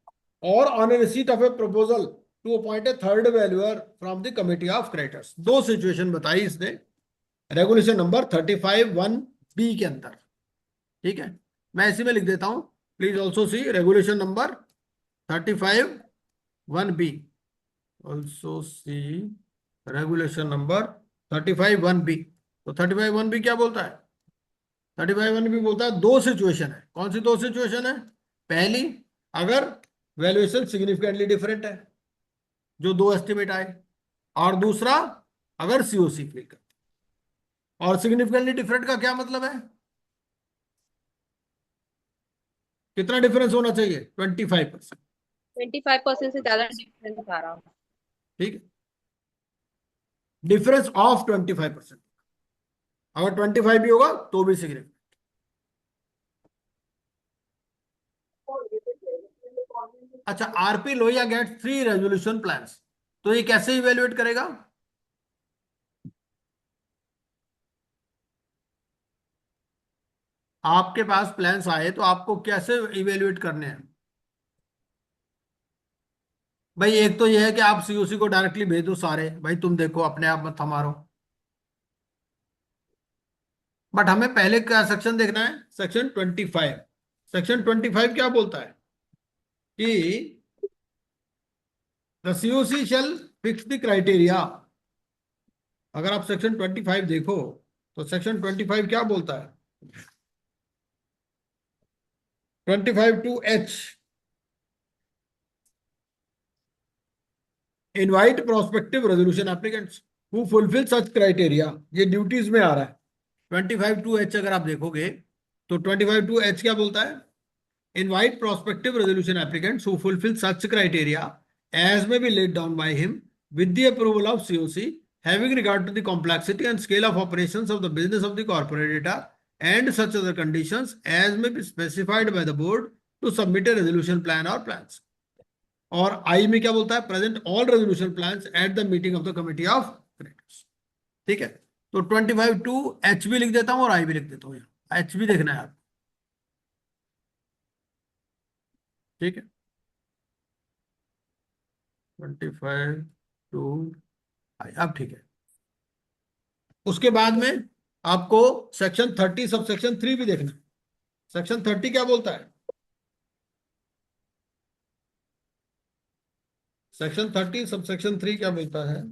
और on a receipt of a proposal to appoint a third valuer from the committee of creditors. दो situation बताई इसने regulation number 35(1)(b) के अंदर। ठीक है, मैं इसी में लिख देता हूं। Please also see regulation number 35(1)(b), also see regulation number 35(1)(b। तो 35(1)(b) क्या बोलता है? 35(1)(b) बोलता है दो सिचुएशन है। कौन सी दो सिचुएशन है? पहली, अगर वैल्यूएशन सिग्निफिकेंटली डिफरेंट है, जो दो एस्टिमेट आए, और दूसरा अगर सीओसी फेल कर। और सिग्निफिकेंटली डिफरेंट का क्या मतलब है? कितना डिफरेंस होना चाहिए? 25%। 25% से ज्यादा डिफरेंस आ रहा। ठीक है, डिफरेंस ऑफ 25%। अगर 25 भी होगा तो भी सिग्निफिकेंट। अच्छा, RP Lohia get 3 resolution plans, तो ये कैसे इवेल्युएट करेगा? आपके पास प्लान्स आए तो आपको कैसे इवेल्युएट करने हैं? भाई एक तो ये है कि आप सीओसी को डायरेक्टली भेज दो सारे, भाई तुम देखो अपने आप मत हमारो। बट हमें पहले क्या सेक्शन देखना है? सेक्शन 25। सेक्शन 25 क्या बोलता है कि the COC shall fix the criteria. अगर आप सेक्शन 25 देखो तो सेक्शन 25 क्या बोलता है? 25(2)(h), invite prospective resolution applicants who fulfil such criteria. ये ड्यूटीज में आ रहा है। 25(2)(h) अगर आप देखोगे तो 25(2)(h) क्या बोलता है? Invite prospective resolution applicants who fulfill such criteria as may be laid down by him with the approval of COC, having regard to the complexity and scale of operations of the business of the corporator and such other conditions as may be specified by the board, to submit a resolution plan or plans. और आई में क्या बोलता है? Present all resolution plans at the meeting of the committee of creditors. ठीक है, तो 25(2)(h) भी लिख देता हूं और आई भी लिख देता हूं। एच भी देखना है आप। ठीक है, 25(2)(i), अब ठीक है। उसके बाद में आपको सेक्शन 30 सब सेक्शन 3 भी देखना है। सेक्शन 30 क्या बोलता है? सेक्शन 30 सब सेक्शन 3 क्या बोलता है?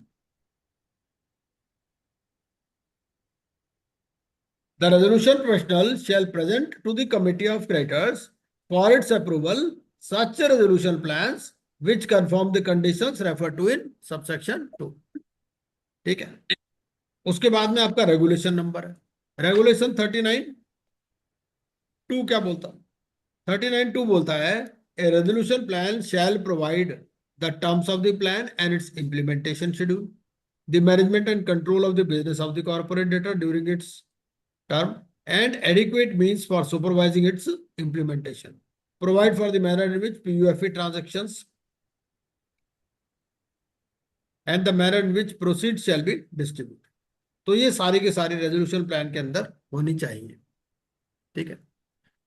The resolution professional shall present to the committee of creditors for its approval such resolution plans which confirm the conditions refer to in subsection 2। ठीक है, उसके बाद में आपका रेगुलेशन नंबर है, रेगुलेशन 39(2) क्या बोलता है? 39(2) बोलता है ए resolution plan shell provide the terms of the plan and it's implementation schedule, the management and control of the business of the corporate data during its term and adequate means for supervising its implementation. Provide for the manner in which PUFE transactions and the manner in which proceeds shall be distributed. तो ये सारी के सारी resolution plan के अंदर होनी चाहिए। ठीक है,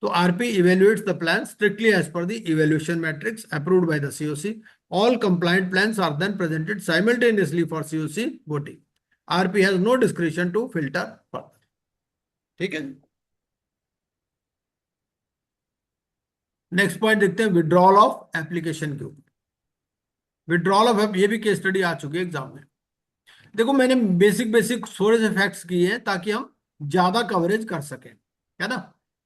तो RP evaluates the plan strictly as per the evaluation matrix approved by the COC. All compliant plans are then presented simultaneously for COC voting. RP has no discretion to filter further. ठीक है, next point देखते हैं withdrawal of application के ऊपर। Withdrawal of, ये भी case study आ चुकी है एग्जाम में। देखो मैंने बेसिक बेसिक थोड़े से फैक्ट्स किए हैं ताकि हम ज्यादा कवरेज कर सकें, है ना।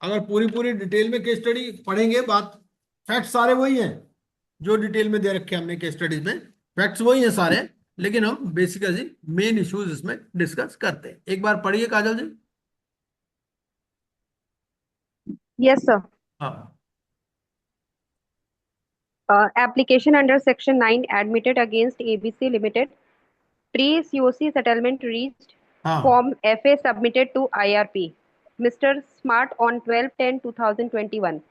अगर पूरी पूरी डिटेल में केस स्टडी पढ़ेंगे, बात फैक्ट्स सारे वही हैं जो डिटेल में दे रखे हैं हमने केस स्टडीज में, फैक्ट्स वही हैं सारे, लेकिन हम बेसिकली मेन इश्यूज इसमें डिस्कस करते हैं। एक बार पढ़िए काजल जी। Yes, sir. हाँ, Application under Section 9 admitted against ABC Limited. Pre-COC settlement reached. हाँ, Form FA submitted to IRP. Mr. Smart on 12/10/2021.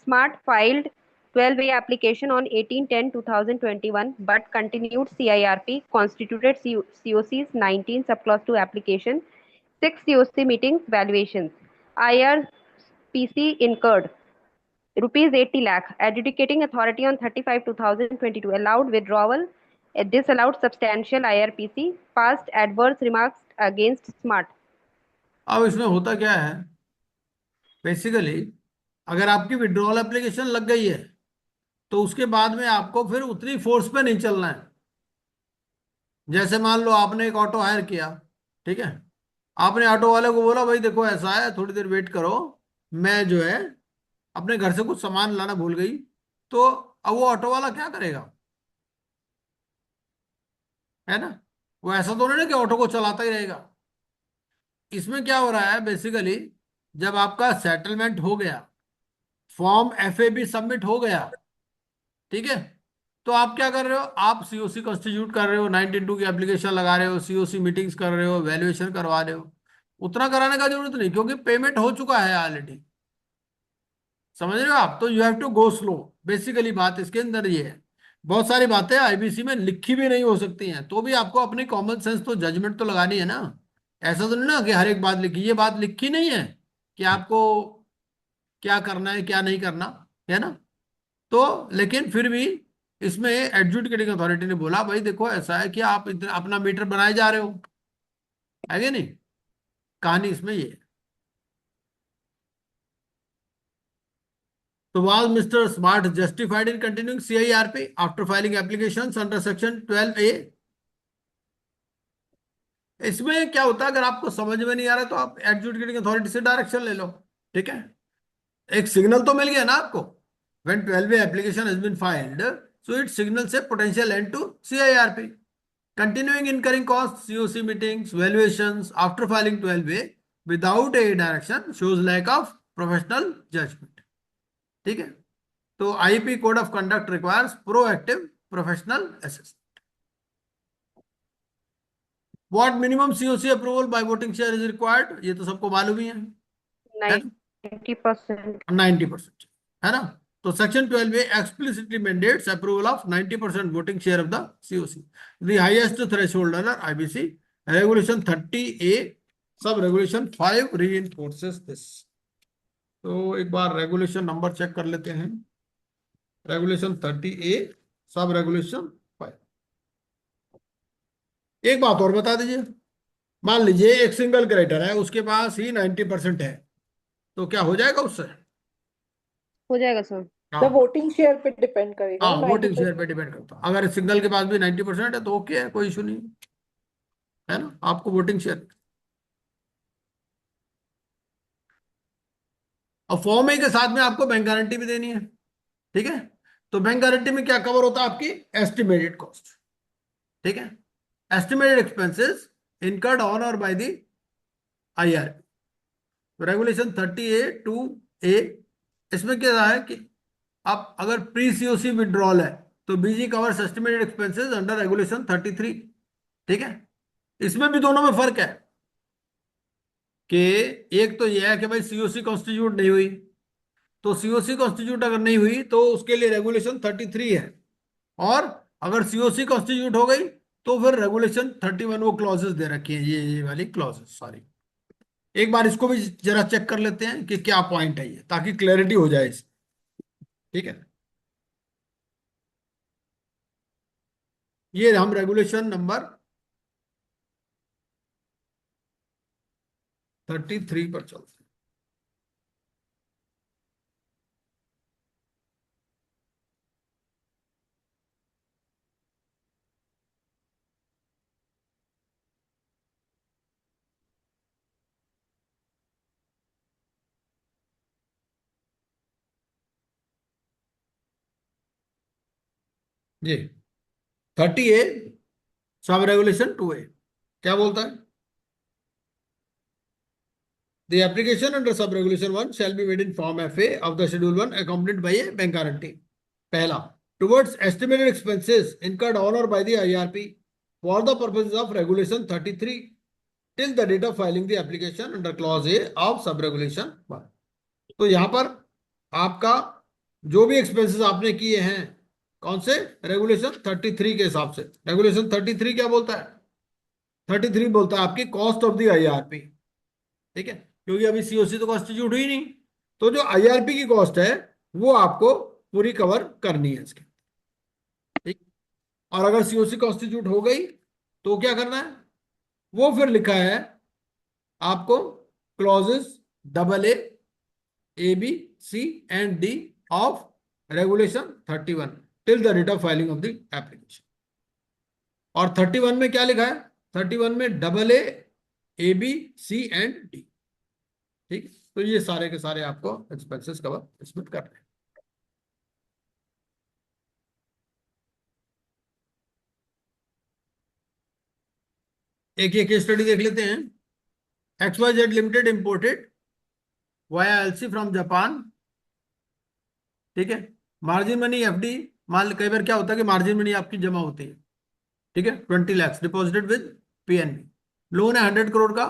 Smart filed 12A application on 18/10/2021 but continued CIRP, constituted COC's 19 subclause 2 application, 6 COC meetings, valuations. IRPC incurred rupees 80 lakh. Adjudicating authority on 35/2022 allowed withdrawal, disallowed substantial IRPC, passed adverse remarks against Smart. अब इसमें होता क्या है, basically अगर आपकी withdrawal application लग गई है तो उसके बाद में आपको फिर उतनी फोर्स पे नहीं चलना है। जैसे मान लो आपने एक ऑटो हायर किया, ठीक है, आपने ऑटो वाले को बोला भाई देखो ऐसा है, थोड़ी देर वेट करो, मैं जो है अपने घर से कुछ सामान लाना भूल गई, तो अब वो ऑटो वाला क्या करेगा, है ना। वो ऐसा तो नहीं ना कि ऑटो को चलाता ही रहेगा। इसमें क्या हो रहा है बेसिकली, जब आपका सेटलमेंट हो गया, फॉर्म एफए भी सबमिट हो गया, ठीक है, तो आप क्या कर रहे हो, आप सीओसी कॉन्स्टिट्यूट कर रहे हो, 19(2) की एप्लीकेशन लगा रहे हो, सीओसी मीटिंग्स कर रहे हो, वैल्यूएशन करवा रहे हो। उतना कराने का जरूरत नहीं क्योंकि पेमेंट हो चुका है ऑलरेडी। समझ रहे हो आप, तो you have to go slow. Basically बात इसके अंदर ये है, बहुत सारी बातें आईबीसी में लिखी भी नहीं हो सकती हैं, तो भी आपको अपनी कॉमन सेंस तो जजमेंट तो लगानी है ना। ऐसा तो नहीं ना कि हर एक बात लिखी, ये बात लिखी नहीं है कि आपको क्या करना है क्या नहीं करना, है ना। तो लेकिन फिर भी इसमें एडजुडिकेटिंग अथॉरिटी ने बोला भाई देखो ऐसा है कि आप इतना अपना मीटर बनाए जा रहे हो, है कि नहीं। कहानी इसमें ये है। तो was Mr. Smart justified in continuing CIRP after filing applications under section 12A? इसमें क्या होता है, अगर आपको समझ में नहीं आ रहा तो आप एडजुडिकेटिंग अथॉरिटी से डायरेक्शन ले लो, ठीक है। एक सिग्नल तो मिल गया ना आपको, when 12A application has been filed, so it signals a potential end to CIRP. Continuing incurring costs, COC meetings, valuations after filing 12A without a direction shows lack of professional judgment. ठीक है, तो IP code of conduct requires proactive professional assessment. What minimum COC approval bye voting share is required, ये तो सबको मालूम ही है 90%. 90%, है ना। तो section 12 explicitly mandates approval of 90% voting share of the COC, the highest threshold under IBC. Regulation 30A sub regulation 5 रीइंफोर्सेस this. तो एक बार रेगुलेशन नंबर चेक कर लेते हैं, रेगुलेशन 30A सब रेगुलेशन 5। एक बात और बता दीजिए, मान लीजिए एक सिंगल क्रेडिटर है, उसके पास ही 90% है, तो क्या हो जाएगा उससे? हो जाएगा सर. तो वोटिंग शेयर पे डिपेंड करेगा हाँ, ना, वोटिंग शेयर 90%। पे डिपेंड करता है। अगर सिंगल के पास भी 90% है तो ओके है, कोई इशू नहीं है ना, आपको वोटिंग शेयर। और फॉर्म ए के साथ में आपको बैंक गारंटी भी देनी है, ठीक है। तो बैंक गारंटी में क्या कवर होता है, आपकी एस्टिमेटेड कॉस्ट, ठीक है, एस्टिमेटेड एक्सपेंसेस इनकर्ड ऑन और by the IRP. Regulation 30A(2)(a), इसमें क्या है कि आप अगर प्री सीओसी विड्रॉल है तो BG covers estimated expenses under regulation 33, ठीक है। इसमें भी दोनों में फर्क है कि एक तो यह है कि भाई सीओसी कॉन्स्टिट्यूट नहीं हुई, तो सीओसी कॉन्स्टिट्यूट अगर नहीं हुई तो उसके लिए रेगुलेशन 33 है, और अगर सीओसी कॉन्स्टिट्यूट हो गई तो फिर रेगुलेशन 31 वो क्लॉजेस दे रखी है, ये वाली क्लॉजेस सारी। एक बार इसको भी जरा चेक कर लेते हैं कि क्या पॉइंट है ये, ताकि क्लैरिटी हो जाए इस, ठीक है। ये हम रेगुलेशन नंबर 33 पर चलते हैं। जी 30A सब रेगुलेशन 2A क्या बोलता है, The application under sub-regulation 1 shall be made in Form FA of the Schedule 1 accompanied by a bank guarantee. पहला, towards estimated expenses incurred on or by the IRP for the purposes of Regulation 33 till the date of filing the application under Clause A of sub-regulation 1. तो यहाँ पर आपका जो भी expenses आपने किए हैं कौन से, रेगुलेशन 33 के हिसाब से। रेगुलेशन 33 क्या बोलता है, 33 बोलता है आपकी कॉस्ट ऑफ द आईआरपी, ठीक है, क्योंकि अभी सीओसी तो कॉन्स्टिट्यूट हुई नहीं, तो जो आईआरपी की कॉस्ट है वो आपको पूरी कवर करनी है इसके, ठीक। और अगर सीओसी कॉन्स्टिट्यूट हो गई तो क्या करना है, वो फिर लिखा है आपको clauses AA, AB, C and D of regulation 31 till the date of filing of the application. और 31 में क्या लिखा है, 31 में AA, AB, C and D, ठीक। तो ये सारे के सारे आपको एक्सपेंसेस कवर इसमें कर रहे हैं। एक ये केस स्टडी देख लेते हैं। XYZ limited imported via LC from Japan, ठीक है। मार्जिन मनी एफडी, मान कई बार क्या होता है कि मार्जिन मनी आपकी जमा होती है, ठीक है, 20 lakhs deposited with PNB. Loan है 100 करोड़ का।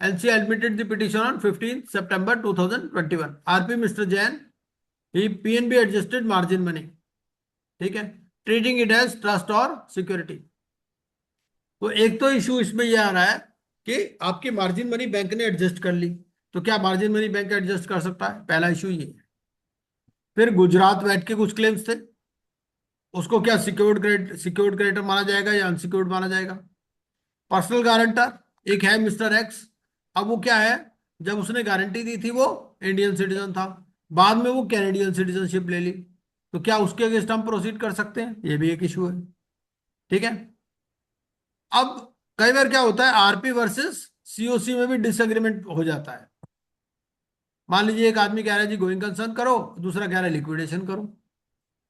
LC admitted the petition on 15 September 2021। RP mister Jain, he PNB adjusted margin money, ठीक है, ट्रीटिंग इट एज ट्रस्ट और सिक्योरिटी। तो एक तो इशू इसमें यह आ रहा है कि आपकी मार्जिन मनी बैंक ने एडजस्ट कर ली, तो क्या मार्जिन मनी बैंक एडजस्ट कर सकता है, पहला इशू ये है। फिर गुजरात वैट के कुछ क्लेम्स थे, उसको क्या सिक्योर्ड क्रेडिटर माना जाएगा या अनसिक्योर्ड माना जाएगा। पर्सनल गारंटर एक है मिस्टर एक्स, अब वो क्या है, जब उसने गारंटी दी थी वो इंडियन सिटीजन था, बाद में वो कैनेडियन सिटीजनशिप ले ली, तो क्या उसके अगेंस्ट हम प्रोसीड कर सकते हैं, ये भी एक इशू है, ठीक है। अब कई बार क्या होता है आरपी वर्सेस सीओसी में भी डिसएग्रीमेंट हो जाता है। मान लीजिए एक आदमी कह रहा है जी गोइंग कंसर्न करो, दूसरा कह रहा है लिक्विडेशन करो,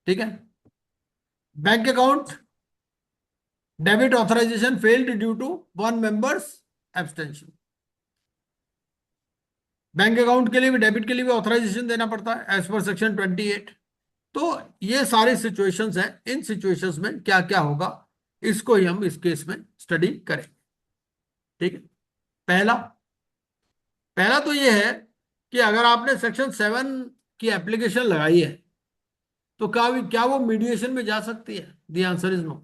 ठीक है। Bank account debit authorization failed due to one member's abstention. Bank account के लिए भी, डेबिट के लिए भी ऑथराइजेशन देना पड़ता है एज पर सेक्शन 28। तो ये सारी सिचुएशंस हैं, इन सिचुएशंस में क्या क्या होगा इसको ही हम इस केस में स्टडी करेंगे, ठीक है। पहला पहला तो ये है कि अगर आपने सेक्शन 7 की एप्लीकेशन लगाई है तो क्या वो मीडिएशन में जा सकती है, द आंसर इज नो,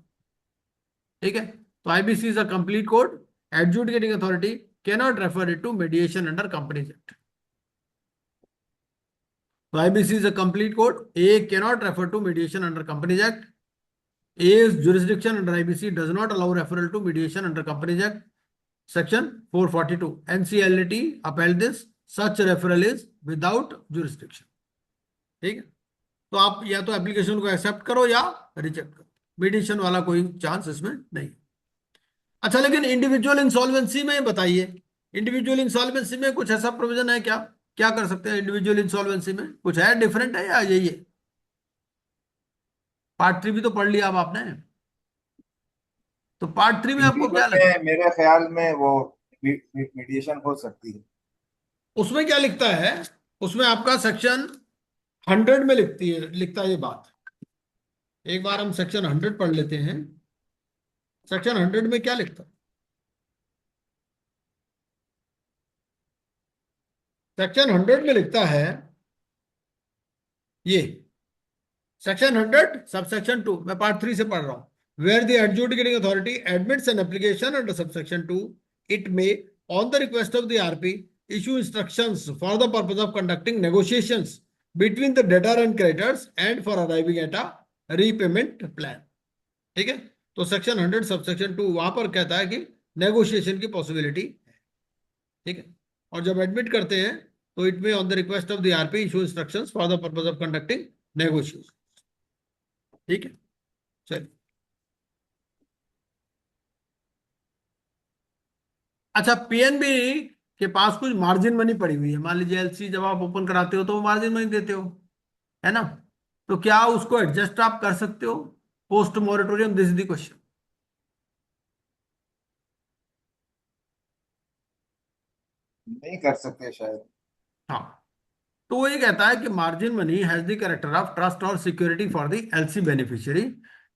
ठीक है। तो IBC is a complete code, adjudicating authority cannot refer it to mediation under Companies Act. तो IBC is a complete code. A cannot refer to mediation under Companies Act. A's jurisdiction under IBC does not allow referral to mediation under Companies Act. Section 442. NCLT upheld this. Such referral is without jurisdiction. ठीक है, तो आप या तो application को accept करो या reject करो, मीडिएशन वाला कोई चांस इसमें नहीं। अच्छा, लेकिन इंडिविजुअल इंसॉल्वेंसी में बताइए, इंडिविजुअल इंसॉल्वेंसी में कुछ ऐसा प्रोविजन है क्या क्या कर सकते हैं इंडिविजुअल इंसॉल्वेंसी में? कुछ है डिफरेंट है या यही है? पार्ट 3 भी तो पढ़ लिया अब आपने, तो पार्ट 3 में आपको क्या इंडिविजुअल लगता में मेरे ख्याल में वो मीडिएशन हो सकती है। है उसमें क्या लिखता है? उसमें आपका सेक्शन 100 में लिखता है ये बात। एक बार हम सेक्शन 100 पढ़ लेते हैं। सेक्शन 100 में क्या लिखता है? सेक्शन 100 में लिखता है ये, सेक्शन 100 सबसेक्शन 2, मैं पार्ट 3 से पढ़ रहा हूं। Where the adjudicating authority admits an application under subsection 2, it may, on the request of the RP, issue instructions for the purpose of conducting negotiations between the debtor and creditors and for arriving at a repayment plan. ठीक है, तो section 100 subsection 2 वहां पर कहता है कि negotiation की possibility. ठीक है, और जब एडमिट करते हैं तो इट में on the request of the RP issue instructions for the purpose of conducting negotiation. ठीक है, चलिए। अच्छा, पीएनबी के पास कुछ मार्जिन मनी पड़ी हुई है, मान लीजिए एलसी जब आप ओपन कराते हो तो वो मार्जिन मनी देते हो, है ना? तो क्या उसको एडजस्ट आप कर सकते हो post moratorium? This is the question. नहीं कर सकते शायद। हाँ, तो वो ये कहता है कि margin money has the character of trust और security for the LC beneficiary,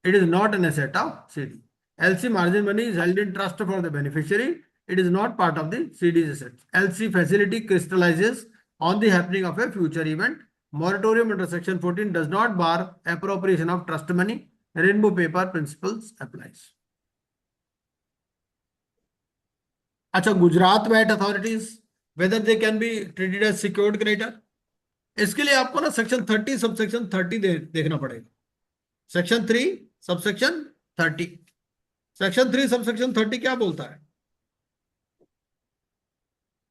it is not an asset of CD. LC margin money is held in trust for the beneficiary, it is not part of the CD's assets. LC facility crystallizes on the happening of a future event. Moratorium under section 14 does not bar appropriation of trust money. Rainbow paper principles applies. अच्छा, Gujarat VAT authorities, whether they can be treated as secured creditor. इसके लिए आपको ना section 30 subsection 30 देखना पड़ेगा। Section 3 subsection 30। Section 3 subsection 30 क्या बोलता है?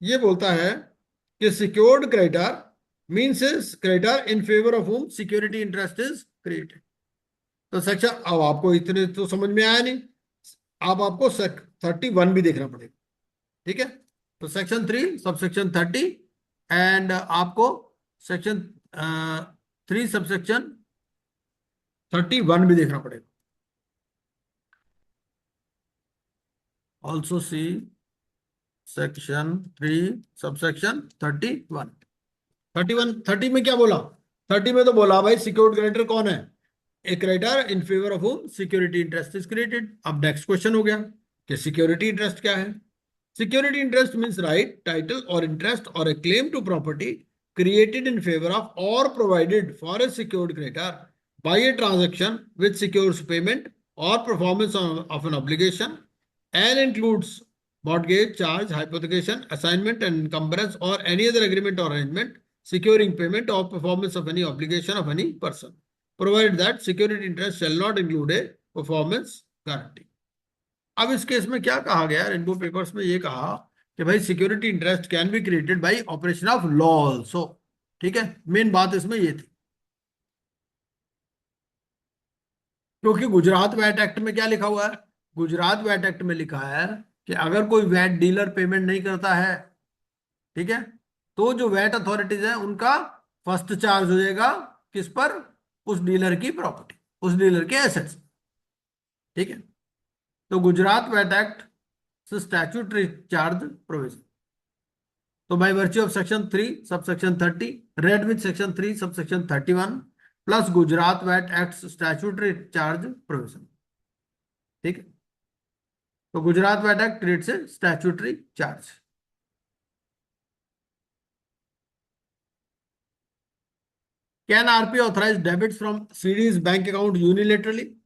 ये बोलता है कि secured creditor means is creditor in favour of whom security interest is created. तो सेक्शन, अब आपको इतने तो समझ में आया नहीं, अब आपको 31 भी देखना पड़ेगा। ठीक है, तो सेक्शन 3 सबसेक्शन 30, एंड आपको सेक्शन 3 सबसेक्शन 31 भी देखना पड़ेगा। Also C section 3 subsection 31। 31 30 में क्या बोला? 30 में तो बोला भाई सिक्योर्ड क्रेडिटर कौन है? A creditor in favour of whom security interest is created. अब नेक्स्ट क्वेश्चन हो गया कि सिक्योरिटी इंटरेस्ट क्या है? Security interest means right, title और इंटरेस्ट और a claim to property created in favor of or provided for a secured creditor by a transaction which secures payment or performance of an obligation, and includes mortgage, charge, hypothecation, assignment and encumbrance or any other agreement or arrangement securing payment or performance of any obligation of any person, provided that security interest shall not include a performance guarantee। अब इस case में क्या कहा गया rainbow papers में? ये कहा कि भाई security interest can be created by operation of law also. ठीक है, मेन बात इसमें ये थी, क्योंकि गुजरात वैट एक्ट में क्या लिखा हुआ है? गुजरात वैट एक्ट में लिखा है कि अगर कोई वैट डीलर पेमेंट नहीं करता है, ठीक है, तो जो वैट अथॉरिटीज है उनका फर्स्ट चार्ज हो जाएगा किस पर? उस डीलर की प्रॉपर्टी, उस डीलर के एसेट्स। ठीक है, तो Gujarat VAT act statutory charge provision, तो by virtue of section 3 subsection 30 read with section 3 subsection 31 plus Gujarat VAT act statutory charge provision. ठीक है, तो Gujarat VAT act creates a statutory charge. Can RP authorise debits from CD's bank account unilaterally?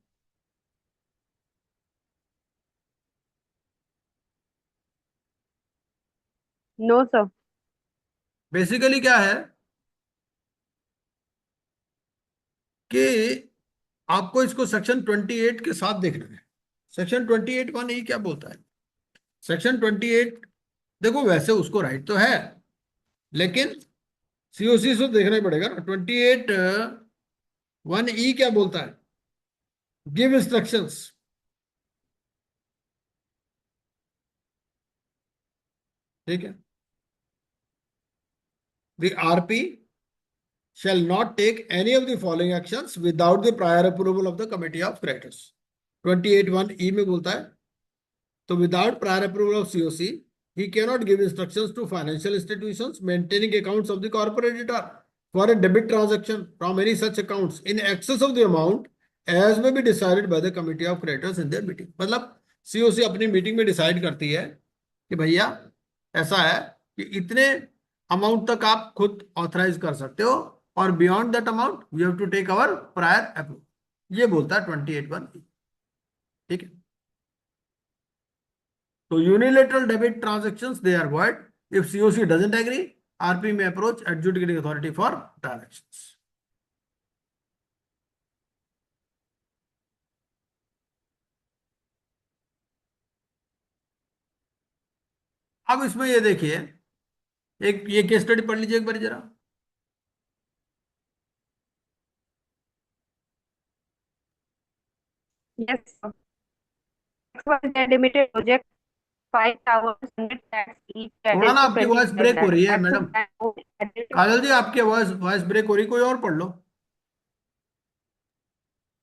No sir. Basically क्या है कि आपको इसको section 28 के साथ देखना है। सेक्शन 28(1) ये क्या बोलता है? सेक्शन 28, देखो वैसे उसको राइट तो है, लेकिन सीओसी से देखना ही पड़ेगा ना। 28(1) क्या बोलता है? Give instructions. ठीक है, the RP shall not take any of the following actions without the prior approval of the committee of creditors. 28(1) में बोलता है, तो without prior approval of COC, he cannot give instructions to financial institutions maintaining accounts of the corporate debtor for a debit transaction from any such accounts in excess of the amount as may be decided by the committee of creditors in their meeting. मतलब COC अपनी meeting में decide करती है कि भैया ऐसा है कि इतने अमाउंट तक आप खुद ऑथराइज कर सकते हो, और beyond that amount you have to take our prior approval. ये बोलता है 28(1). ठीक है, तो unilateral debit transactions they are void if COC doesn't agree. RP may approach adjudicating authority for transactions. अब इसमें ये देखिए, एक ये केस स्टडी पढ़ लीजिए एक बार जरा। Yes, sir. XYZ Limited project 5 towers, 100 flats each, थोड़ा ना added to आपकी वॉइस 25 ब्रेक हो रही lakhs. है Axis madam. Bank owned added Kajal ji, आपकी वॉइस वॉइस ब्रेक हो रही, कोई और पढ़ लो।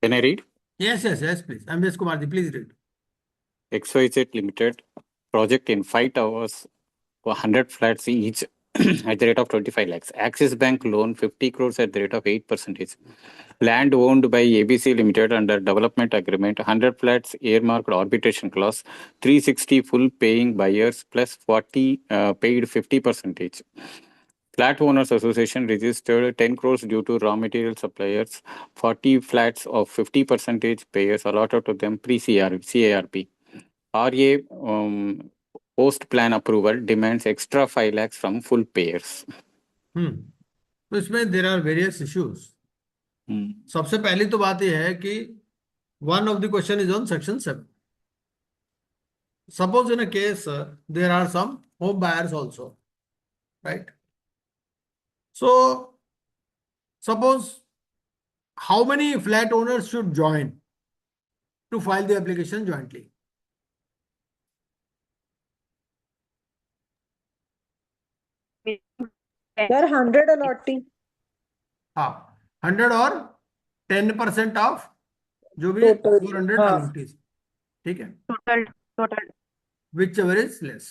Can I read? Yes yes yes please, Ms Kumar ji please read. XYZ Limited project in 5 towers, 100 flats each at the rate of 25 lakhs. Axis Bank loan 50 crores at the rate of 8%. Land owned by ABC Limited under development agreement, 100 flats earmarked arbitration clause, 360 full paying buyers plus 40 paid 50%. Flat Owners Association registered 10 crores due to raw material suppliers, 40 flats of 50% payers allotted to them pre-CARP. RA post plan approval demands extra 5 lakhs from full payers. तो इसमें there are various issues. सबसे पहली तो बात यह है कि one of the question is on section 7. Suppose in a case there are some home buyers also, right? So suppose how many flat owners should join to file the application jointly? Sir, 100 allotting. हाँ, 100 और 10% of जो भी Total, 400 हाँ। allottees, ठीक है, total. Which ever is less.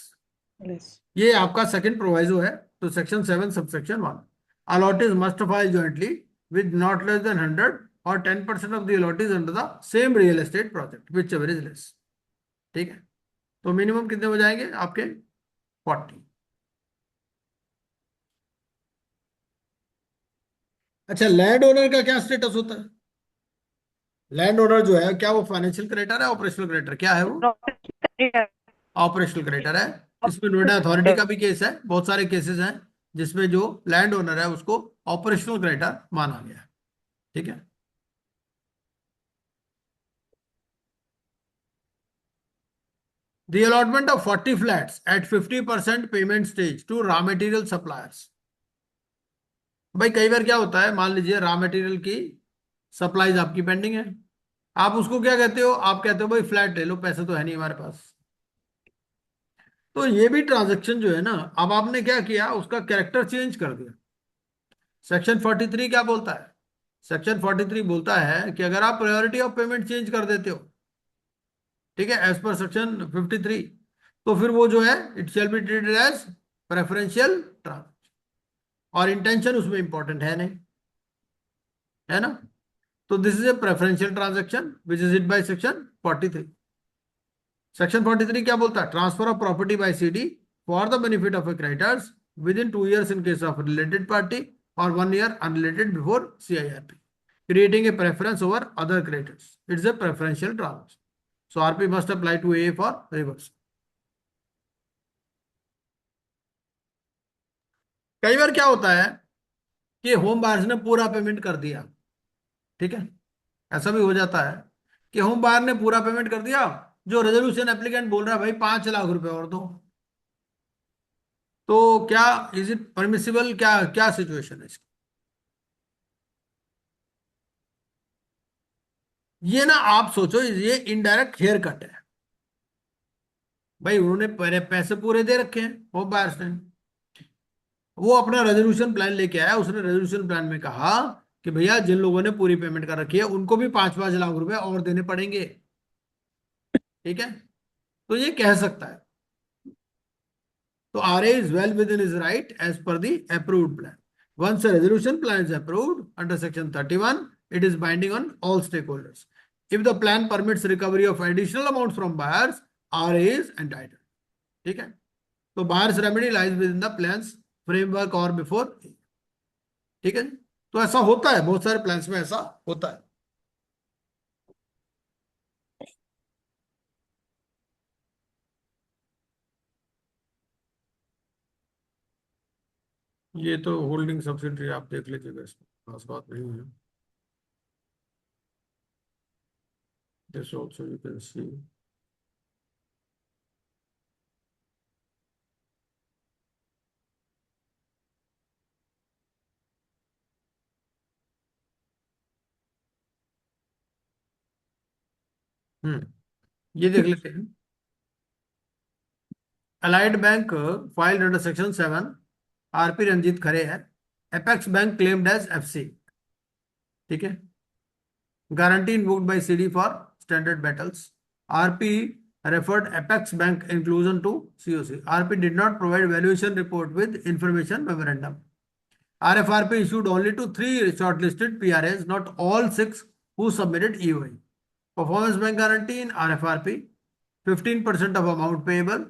Yes. ये आपका second proviso है। तो section 7 subsection 1, allottees must file jointly with not less than 100 or 10% of the allottees under the same real estate project whichever is less। ठीक है, तो minimum कितने हो जाएंगे आपके 40। अच्छा, लैंड ओनर का क्या स्टेटस होता है? लैंड ओनर जो है, क्या वो फाइनेंशियल क्रेडिटर है, ऑपरेशनल क्रेडिटर, क्या है वो? ऑपरेशनल क्रेडिटर है। इसमें नोएडा अथॉरिटी का भी केस है, बहुत सारे केसेस हैं जिसमें जो लैंड ओनर है उसको ऑपरेशनल क्रेडिटर माना गया है। ठीक है, the allotment of 40 flats at 50% payment stage to raw material suppliers। भाई कई बार क्या होता है, मान लीजिए रॉ मटेरियल की सप्लाईज आपकी पेंडिंग है, आप उसको क्या कहते हो? आप कहते हो भाई फ्लैट ले लो, पैसे तो है नहीं हमारे पास। तो ये भी ट्रांजैक्शन जो है ना, अब आपने क्या किया, उसका कैरेक्टर चेंज कर दिया। सेक्शन 43 क्या बोलता है? सेक्शन 43 बोलता है कि अगर आप प्रायोरिटी ऑफ पेमेंट चेंज कर देते हो, ठीक है, एज पर सेक्शन 53, तो फिर वो जो है it shall be treated as preferential transaction, और इंटेंशन उसमें इंपॉर्टेंट है नहीं, है ना? तो this is a preferential transaction which is it by section 43। Section 43 क्या बोलता है? Transfer of property by CD for the benefit of a creditors within 2 years in case of related party or 1 year unrelated before CIRP, creating a preference over other creditors. It's a preferential transaction. So RP must apply to A for reverse. कई बार क्या होता है कि home buyers ने पूरा payment कर दिया, ठीक है, ऐसा भी हो जाता है कि होम बायर ने पूरा पेमेंट कर दिया, जो रेजोल्यूशन एप्लीकेंट बोल रहा है भाई 5 लाख रुपए और दो, तो क्या इज इट परमिसिबल? क्या क्या सिचुएशन है इसकी? ये ना आप सोचो, ये इनडायरेक्ट हेयर कट है भाई। उन्होंने पैसे पूरे दे रखे हैं होम बायर्स ने, वो अपना रेजोल्यूशन प्लान लेके आया, उसने रेजोल्यूशन प्लान में कहा कि भैया जिन लोगों ने पूरी पेमेंट कर रखी है उनको भी 5-5 लाख रुपए और देने पड़ेंगे। ठीक है, तो ये कह सकता है। तो RA is well within his right as per the approved plan. Once a resolution plan is approved under section 31, it is binding on all stakeholders. If the plan permits recovery of additional amounts from buyers, RA is entitled. ठीक है, तो buyer's remedy lies within the plan's framework or before. ठीक है, तो ऐसा होता है, बहुत सारे प्लान्स में ऐसा होता है। ये तो होल्डिंग सब्सिडरी आप देख लीजिएगा, इसमें खास बात नहीं है। This also you can see. ये देख लेते हैं। Allied bank filed under section 7, RP Ranjit Khare है। Apex bank claimed as FC। ठीक है, guarantee invoked by CD for standard battles. RP referred Apex Bank inclusion to COC. RP did not provide valuation report with information memorandum. RFRP issued only to 3 shortlisted PRAs, not all 6 who submitted EOI. Performance bank guarantee in RFRP, 15% of amount payable.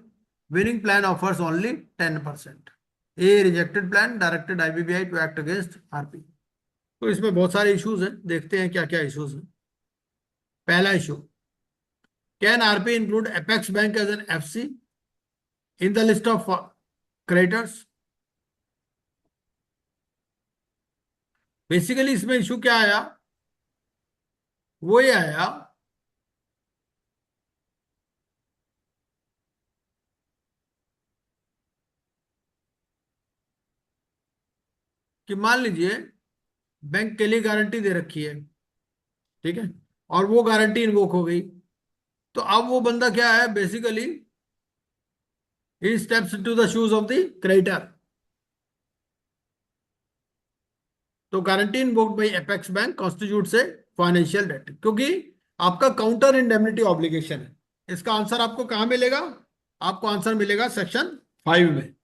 Winning plan offers only 10%. A rejected plan directed IBBI to act against RP. तो इसमें बहुत सारे issues हैं, देखते हैं क्या क्या issues हैं। पहला issue, can RP include Apex Bank as an FC in the list of creditors? Basically इसमें इशू क्या आया, वो ये आया कि मान लीजिए बैंक के लिए गारंटी दे रखी है, ठीक है, और वो गारंटी इन्वोक हो गई, तो अब वो बंदा क्या है, basically he steps to the shoes of the creditor. तो guarantee invoked by apex bank constitute से फाइनेंशियल डेट, क्योंकि आपका काउंटर इंडेमनिटी ऑब्लिगेशन है। इसका आंसर आपको कहां मिलेगा, आपको आंसर मिलेगा सेक्शन 5 में।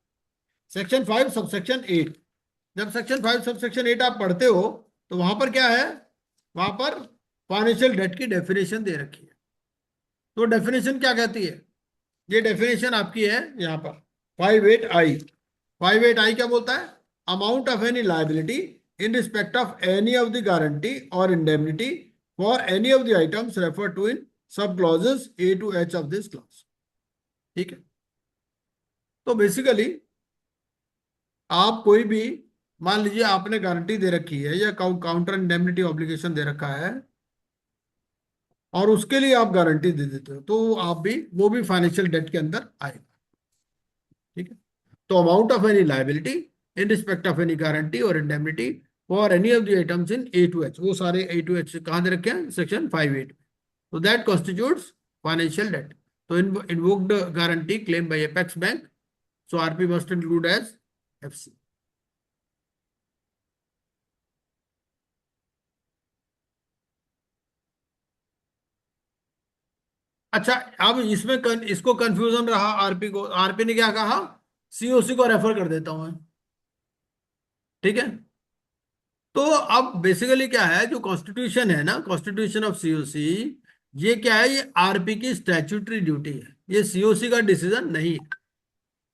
Section 5 subsection 8। जब सेक्शन 5 सबसेक्शन 8 आप पढ़ते हो तो वहां पर क्या है, वहां पर फाइनेंशियल डेट की डेफिनेशन दे रखी है। तो डेफिनेशन क्या कहती है, ये डेफिनेशन आपकी है यहां पर 58I। 58I क्या बोलता है, amount of any liability in respect of any of the guarantee or indemnity for any of the items referred to in sub clauses A to H of this clause। ठीक है, तो basically आप कोई भी, मान लीजिए आपने गारंटी दे रखी है या काउंटर इंडेमनिटी ऑब्लिगेशन दे रखा है और उसके लिए आप गारंटी दे देते हो, तो आप भी, वो भी फाइनेंशियल डेट के अंदर आएगा। ठीक है, तो amount of any liability in respect of any guarantee और indemnity for any of the items in A to H, वो सारे A to H कहां दे रखे हैं, सेक्शन 58। तो दैट कॉन्स्टिट्यूट्स फाइनेंशियल डेट। तो invoked guarantee claim by apex bank, so RP must include as FC। अच्छा, अब इसमें इसको कंफ्यूजन रहा RP को। RP ने क्या कहा, COC को रेफर कर देता हूं मैं। ठीक है, तो अब बेसिकली क्या है, जो कॉन्स्टिट्यूशन है ना, कॉन्स्टिट्यूशन ऑफ COC, ये क्या है, ये RP की स्टैट्यूटरी ड्यूटी है, ये COC का डिसीजन नहीं है।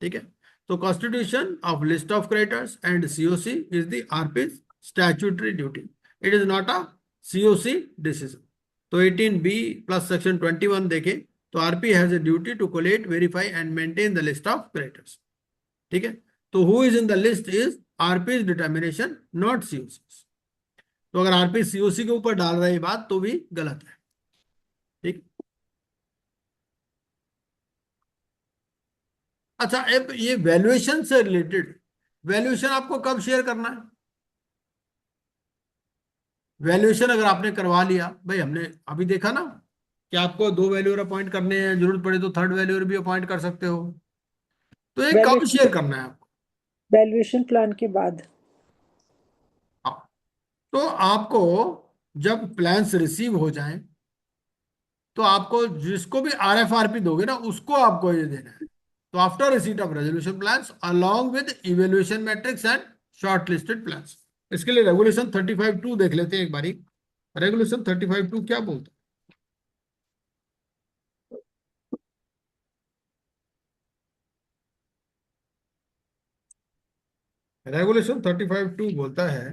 ठीक है, तो constitution of list of creditors and COC is the RP statutory duty, it is not a COC decision. तो 18B प्लस सेक्शन 21 देखें तो RP has a duty to collect, verify and maintain the list of creditors. ठीक है, तो who is in the list is RP determination, not COC। तो अगर RP COC के ऊपर डाल रहा है ये बात तो भी गलत है। ठीक, अच्छा, अब ये वैल्यूएशन से रिलेटेड, वैल्यूएशन आपको कब शेयर करना है, वैल्यूएशन अगर आपने करवा लिया, भाई हमने अभी देखा ना कि आपको 2 वैल्यूअर अपॉइंट करने हैं, जरूरत पड़े तो 3rd वैल्यूअर भी अपॉइंट कर सकते हो, तो ये कब शेयर करना है आपको। वैल्यूएशन प्लान के बाद। हाँ, तो आपको जब प्लान्स रिसीव हो जाएं तो आपको जिसको भी RFRP दोगे ना उसको आपको ये देना है। तो after receipt of resolution plans along with evaluation matrix and short listed plans. इसके लिए रेगुलेशन 35(2) देख लेते हैं एक बारी। रेगुलेशन 35(2) क्या बोलता है? रेगुलेशन 35(2) बोलता है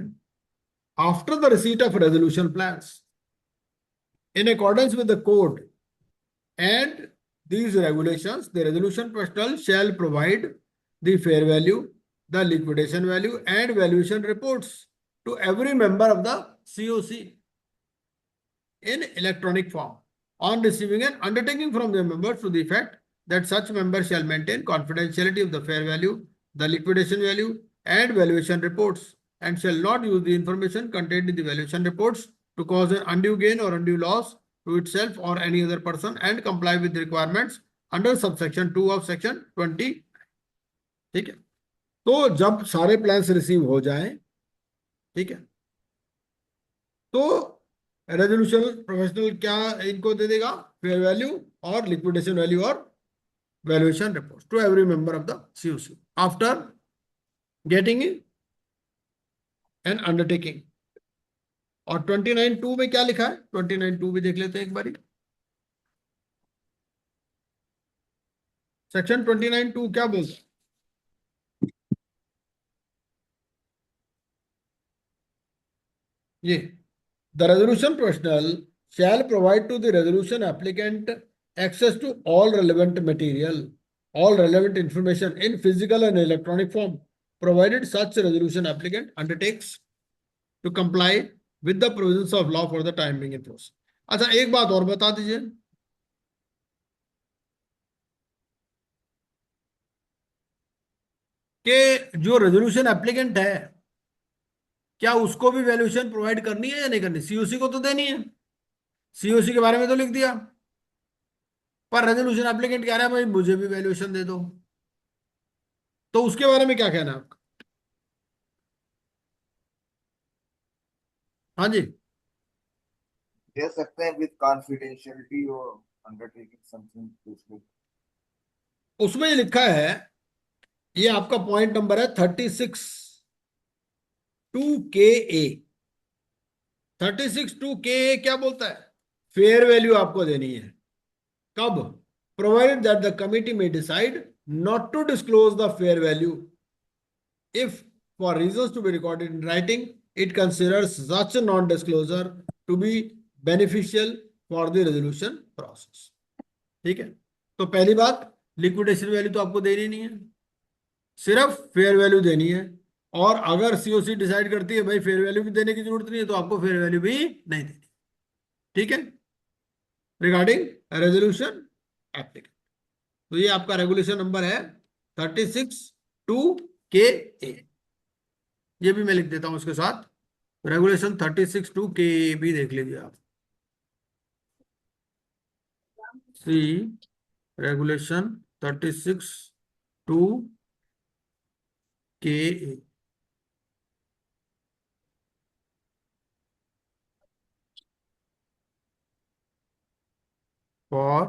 after the receipt of resolution plans in accordance with the code and these regulations, the resolution personnel shall provide the fair value, the liquidation value, and valuation reports to every member of the COC in electronic form on receiving an undertaking from their members to the effect that such member shall maintain confidentiality of the fair value, the liquidation value, and valuation reports, and shall not use the information contained in the valuation reports to cause an undue gain or undue loss to itself or any other person, and comply with the requirements under subsection 2 of section 20। ठीक है, तो जब सारे plans receive हो जाएं, ठीक है, तो रेजोल्यूशन प्रोफेशनल क्या इनको दे देगा? फेयर वैल्यू और लिक्विडेशन वैल्यू और valuation report to every member of the COC after getting an undertaking. और 29(2) में क्या लिखा है? 29(2) भी देख लेते हैं एक बारी। सेक्शन 29(2) क्या बोलता है? ये the resolution professional shall provide to the resolution applicant access to all relevant material, all relevant information in physical and electronic form, provided such resolution applicant undertakes to comply with the provisions of law for the time being in force। अच्छा, एक बात और बता दीजिए कि जो resolution applicant है क्या उसको भी वैल्यूएशन प्रोवाइड करनी है या नहीं करनी? COC को तो देनी है, COC के बारे में तो लिख दिया, पर रेजोल्यूशन एप्लीकेंट कह रहा है भाई मुझे भी वैल्यूएशन दे दो, तो उसके बारे में क्या कहना है आपका? हाँ जी, दे सकते हैं विद कॉन्फिडेंशियलिटी और अंडरटेकिंग समथिंग। उसमें ये लिखा है, ये आपका पॉइंट नंबर है 36(2)(KA। 36(2)(KA) क्या बोलता है? फेयर वैल्यू आपको देनी है। कब? प्रोवाइडेड दैट द कमिटी में decide not to disclose the fair value if for reasons to be recorded in writing it considers such a non-disclosure to be beneficial for the resolution process। ठीक है, तो पहली बात, liquidation value तो आपको देनी नहीं है, सिर्फ फेयर वैल्यू देनी है। और अगर COC डिसाइड करती है भाई फेयर वैल्यू भी देने की जरूरत नहीं है तो आपको फेयर वैल्यू भी नहीं देनी। ठीक है, रिगार्डिंग रेजोल्यूशन एप्लीकेंट। तो ये आपका रेगुलेशन नंबर है 36(2)(KA। ये भी मैं लिख देता हूं उसके साथ, रेगुलेशन 36(2)(KA भी देख लीजिए आप। See regulation 36(2)(KA। For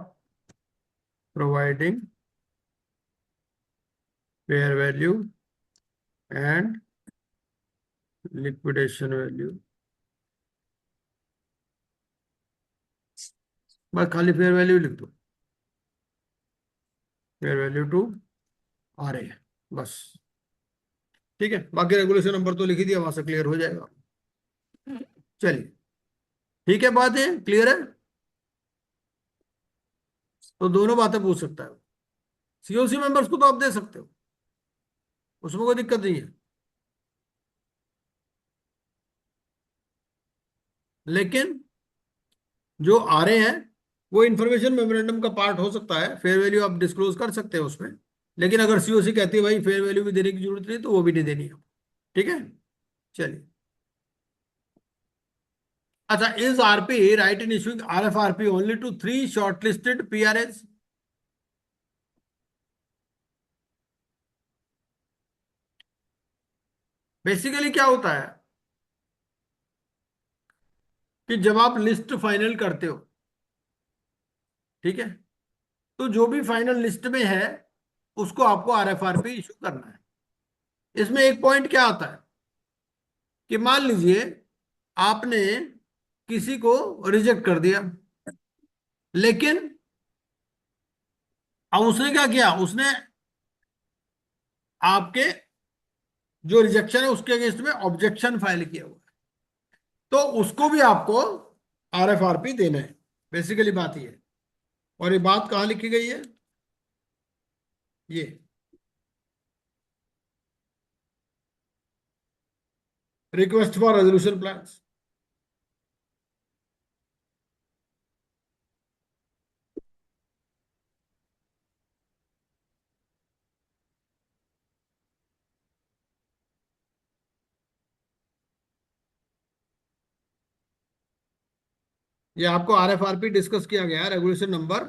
providing fair value and liquidation value. बस खाली फेयर वैल्यू लिख दो, फेयर वैल्यू टू RA, बस। ठीक है, बाकी रेगुलेशन नंबर तो लिख ही दिया, वहां से क्लियर हो जाएगा। चलिए, ठीक है, बात है क्लियर है, तो दोनों बातें पूछ सकता है। COC मेंबर्स को तो आप दे सकते हो, उसमें कोई दिक्कत नहीं है, लेकिन जो RA है वो इंफॉर्मेशन मेमोरेंडम का पार्ट हो सकता है, फेयर वैल्यू आप डिस्क्लोज कर सकते हैं उसमें, लेकिन अगर COC कहती है भाई फेयर वैल्यू भी देने की जरूरत नहीं तो वो भी नहीं देनी है। ठीक है, चलिए। अच्छा, is RP right in issuing RFRP only to 3 shortlisted PRAs? Basically क्या होता है कि जब आप लिस्ट फाइनल करते हो, ठीक है, तो जो भी फाइनल लिस्ट में है उसको आपको आरएफआरपी इशू करना है। इसमें एक पॉइंट क्या आता है कि मान लीजिए आपने किसी को रिजेक्ट कर दिया, लेकिन अब उसने क्या किया, उसने आपके जो रिजेक्शन है उसके अगेंस्ट में ऑब्जेक्शन फाइल किया हुआ है, तो उसको भी आपको आरएफआरपी देना है। बेसिकली बात ये है। और ये बात कहाँ लिखी गई है, ये रिक्वेस्ट फॉर रेजोल्यूशन प्लान्स। ये आपको आरएफआरपी डिस्कस किया गया है, रेगुलेशन नंबर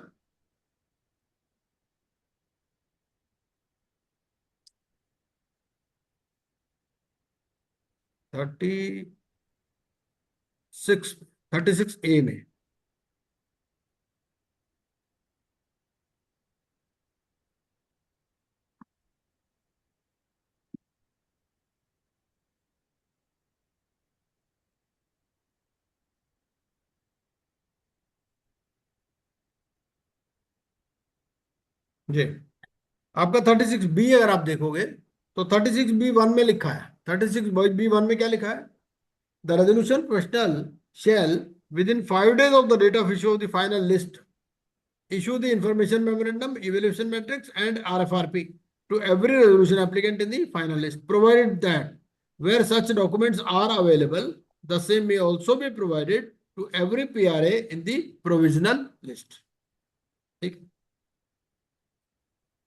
36 ए में। जी, आपका 36 बी अगर आप देखोगे तो 36 बी 1 में लिखा है, 36 बी 1 में क्या लिखा है, the resolution professional shall within 5 days of the date of issue of the final list issue the information memorandum, evaluation matrix, and RFRP to every resolution applicant in the final list, provided that where such documents are available, the same may also be provided to every PRA in the provisional list. ठीक,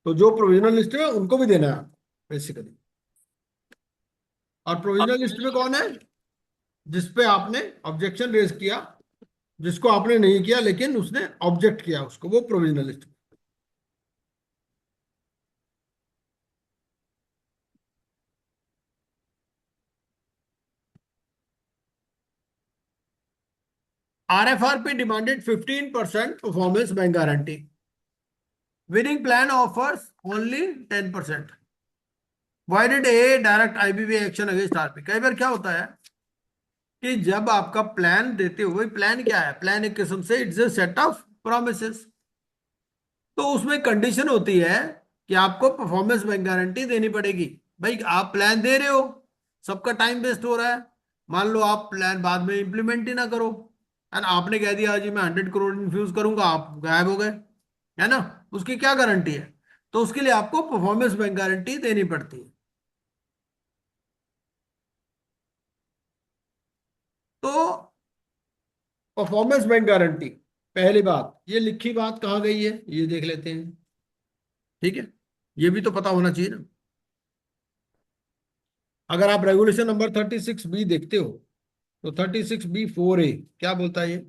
तो जो provisional list है उनको भी देना है basically. और provisional list में कौन है, जिसपे आपने ऑब्जेक्शन रेज किया, जिसको आपने नहीं किया लेकिन उसने ऑब्जेक्ट किया उसको, वो provisional list. RFRP demanded 15% performance bank guarantee. Winning plan offers only 10%. Why did A direct IBB action against RP? कई बार क्या होता है कि जब आपका प्लान देते हो, वही प्लान क्या है, प्लान एक किस्म से it's a set of promises, तो उसमें कंडीशन होती है कि आपको परफॉर्मेंस बैंक गारंटी देनी पड़ेगी। भाई आप प्लान दे रहे हो, सबका टाइम वेस्ट हो रहा है, मान लो आप प्लान बाद में इंप्लीमेंट ही ना करो, एंड आपने कह दिया जी मैं 100 करोड़ इन्फ्यूज करूंगा, आप गायब हो गए, है ना, उसकी क्या गारंटी है। तो उसके लिए आपको परफॉर्मेंस बैंक गारंटी देनी पड़ती है। तो परफॉर्मेंस बैंक गारंटी, पहली बात, ये लिखी बात कहाँ गई है ये देख लेते हैं, ठीक है, ये भी तो पता होना चाहिए ना। अगर आप रेगुलेशन नंबर 36 बी देखते हो तो 36 बी 4 ए क्या बोलता है,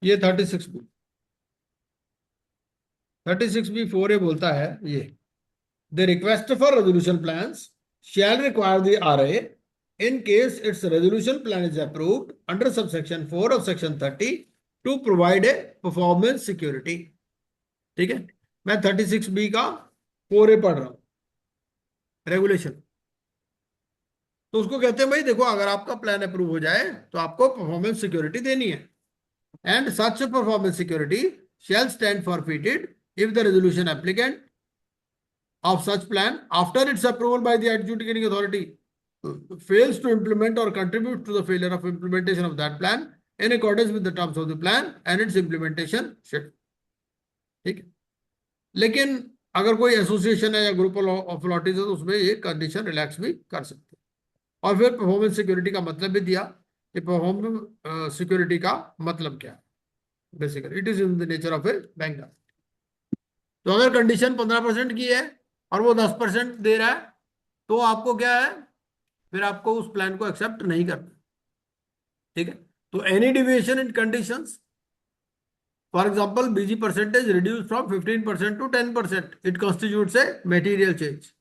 ये 36 बी 4 ए बोलता है ये, the request for resolution plans shall require the RA in case its resolution plan is approved under subsection 4 of section 30 to provide a performance security। ठीक है, मैं 36 बी का 4 ए पढ़ रहा हूं, रेगुलेशन। तो उसको कहते हैं भाई देखो, अगर आपका प्लान अप्रूव हो जाए तो आपको परफॉर्मेंस सिक्योरिटी देनी है, and such performance security shall stand forfeited if the resolution applicant of such plan after its approval by the adjudicating authority fails to implement or contribute to the failure of implementation of that plan in accordance with the terms of the plan and its implementation should। ठीक है, लेकिन अगर कोई association है या group of authorities है तो उसमें ये कंडीशन रिलैक्स भी कर सकते हैं। और फिर परफॉर्मेंस सिक्योरिटी का मतलब भी दिया कि परफॉर्मेंस सिक्योरिटी का मतलब क्या है। Basically it is in the nature of A bank. तो अगर कंडीशन 15% की है और वो 10% दे रहा है, तो आपको क्या है, फिर आपको उस प्लान को एक्सेप्ट नहीं करना। ठीक है, तो any deviation in conditions, for example BG percentage reduce from 15% to 10%, it constitutes a material change.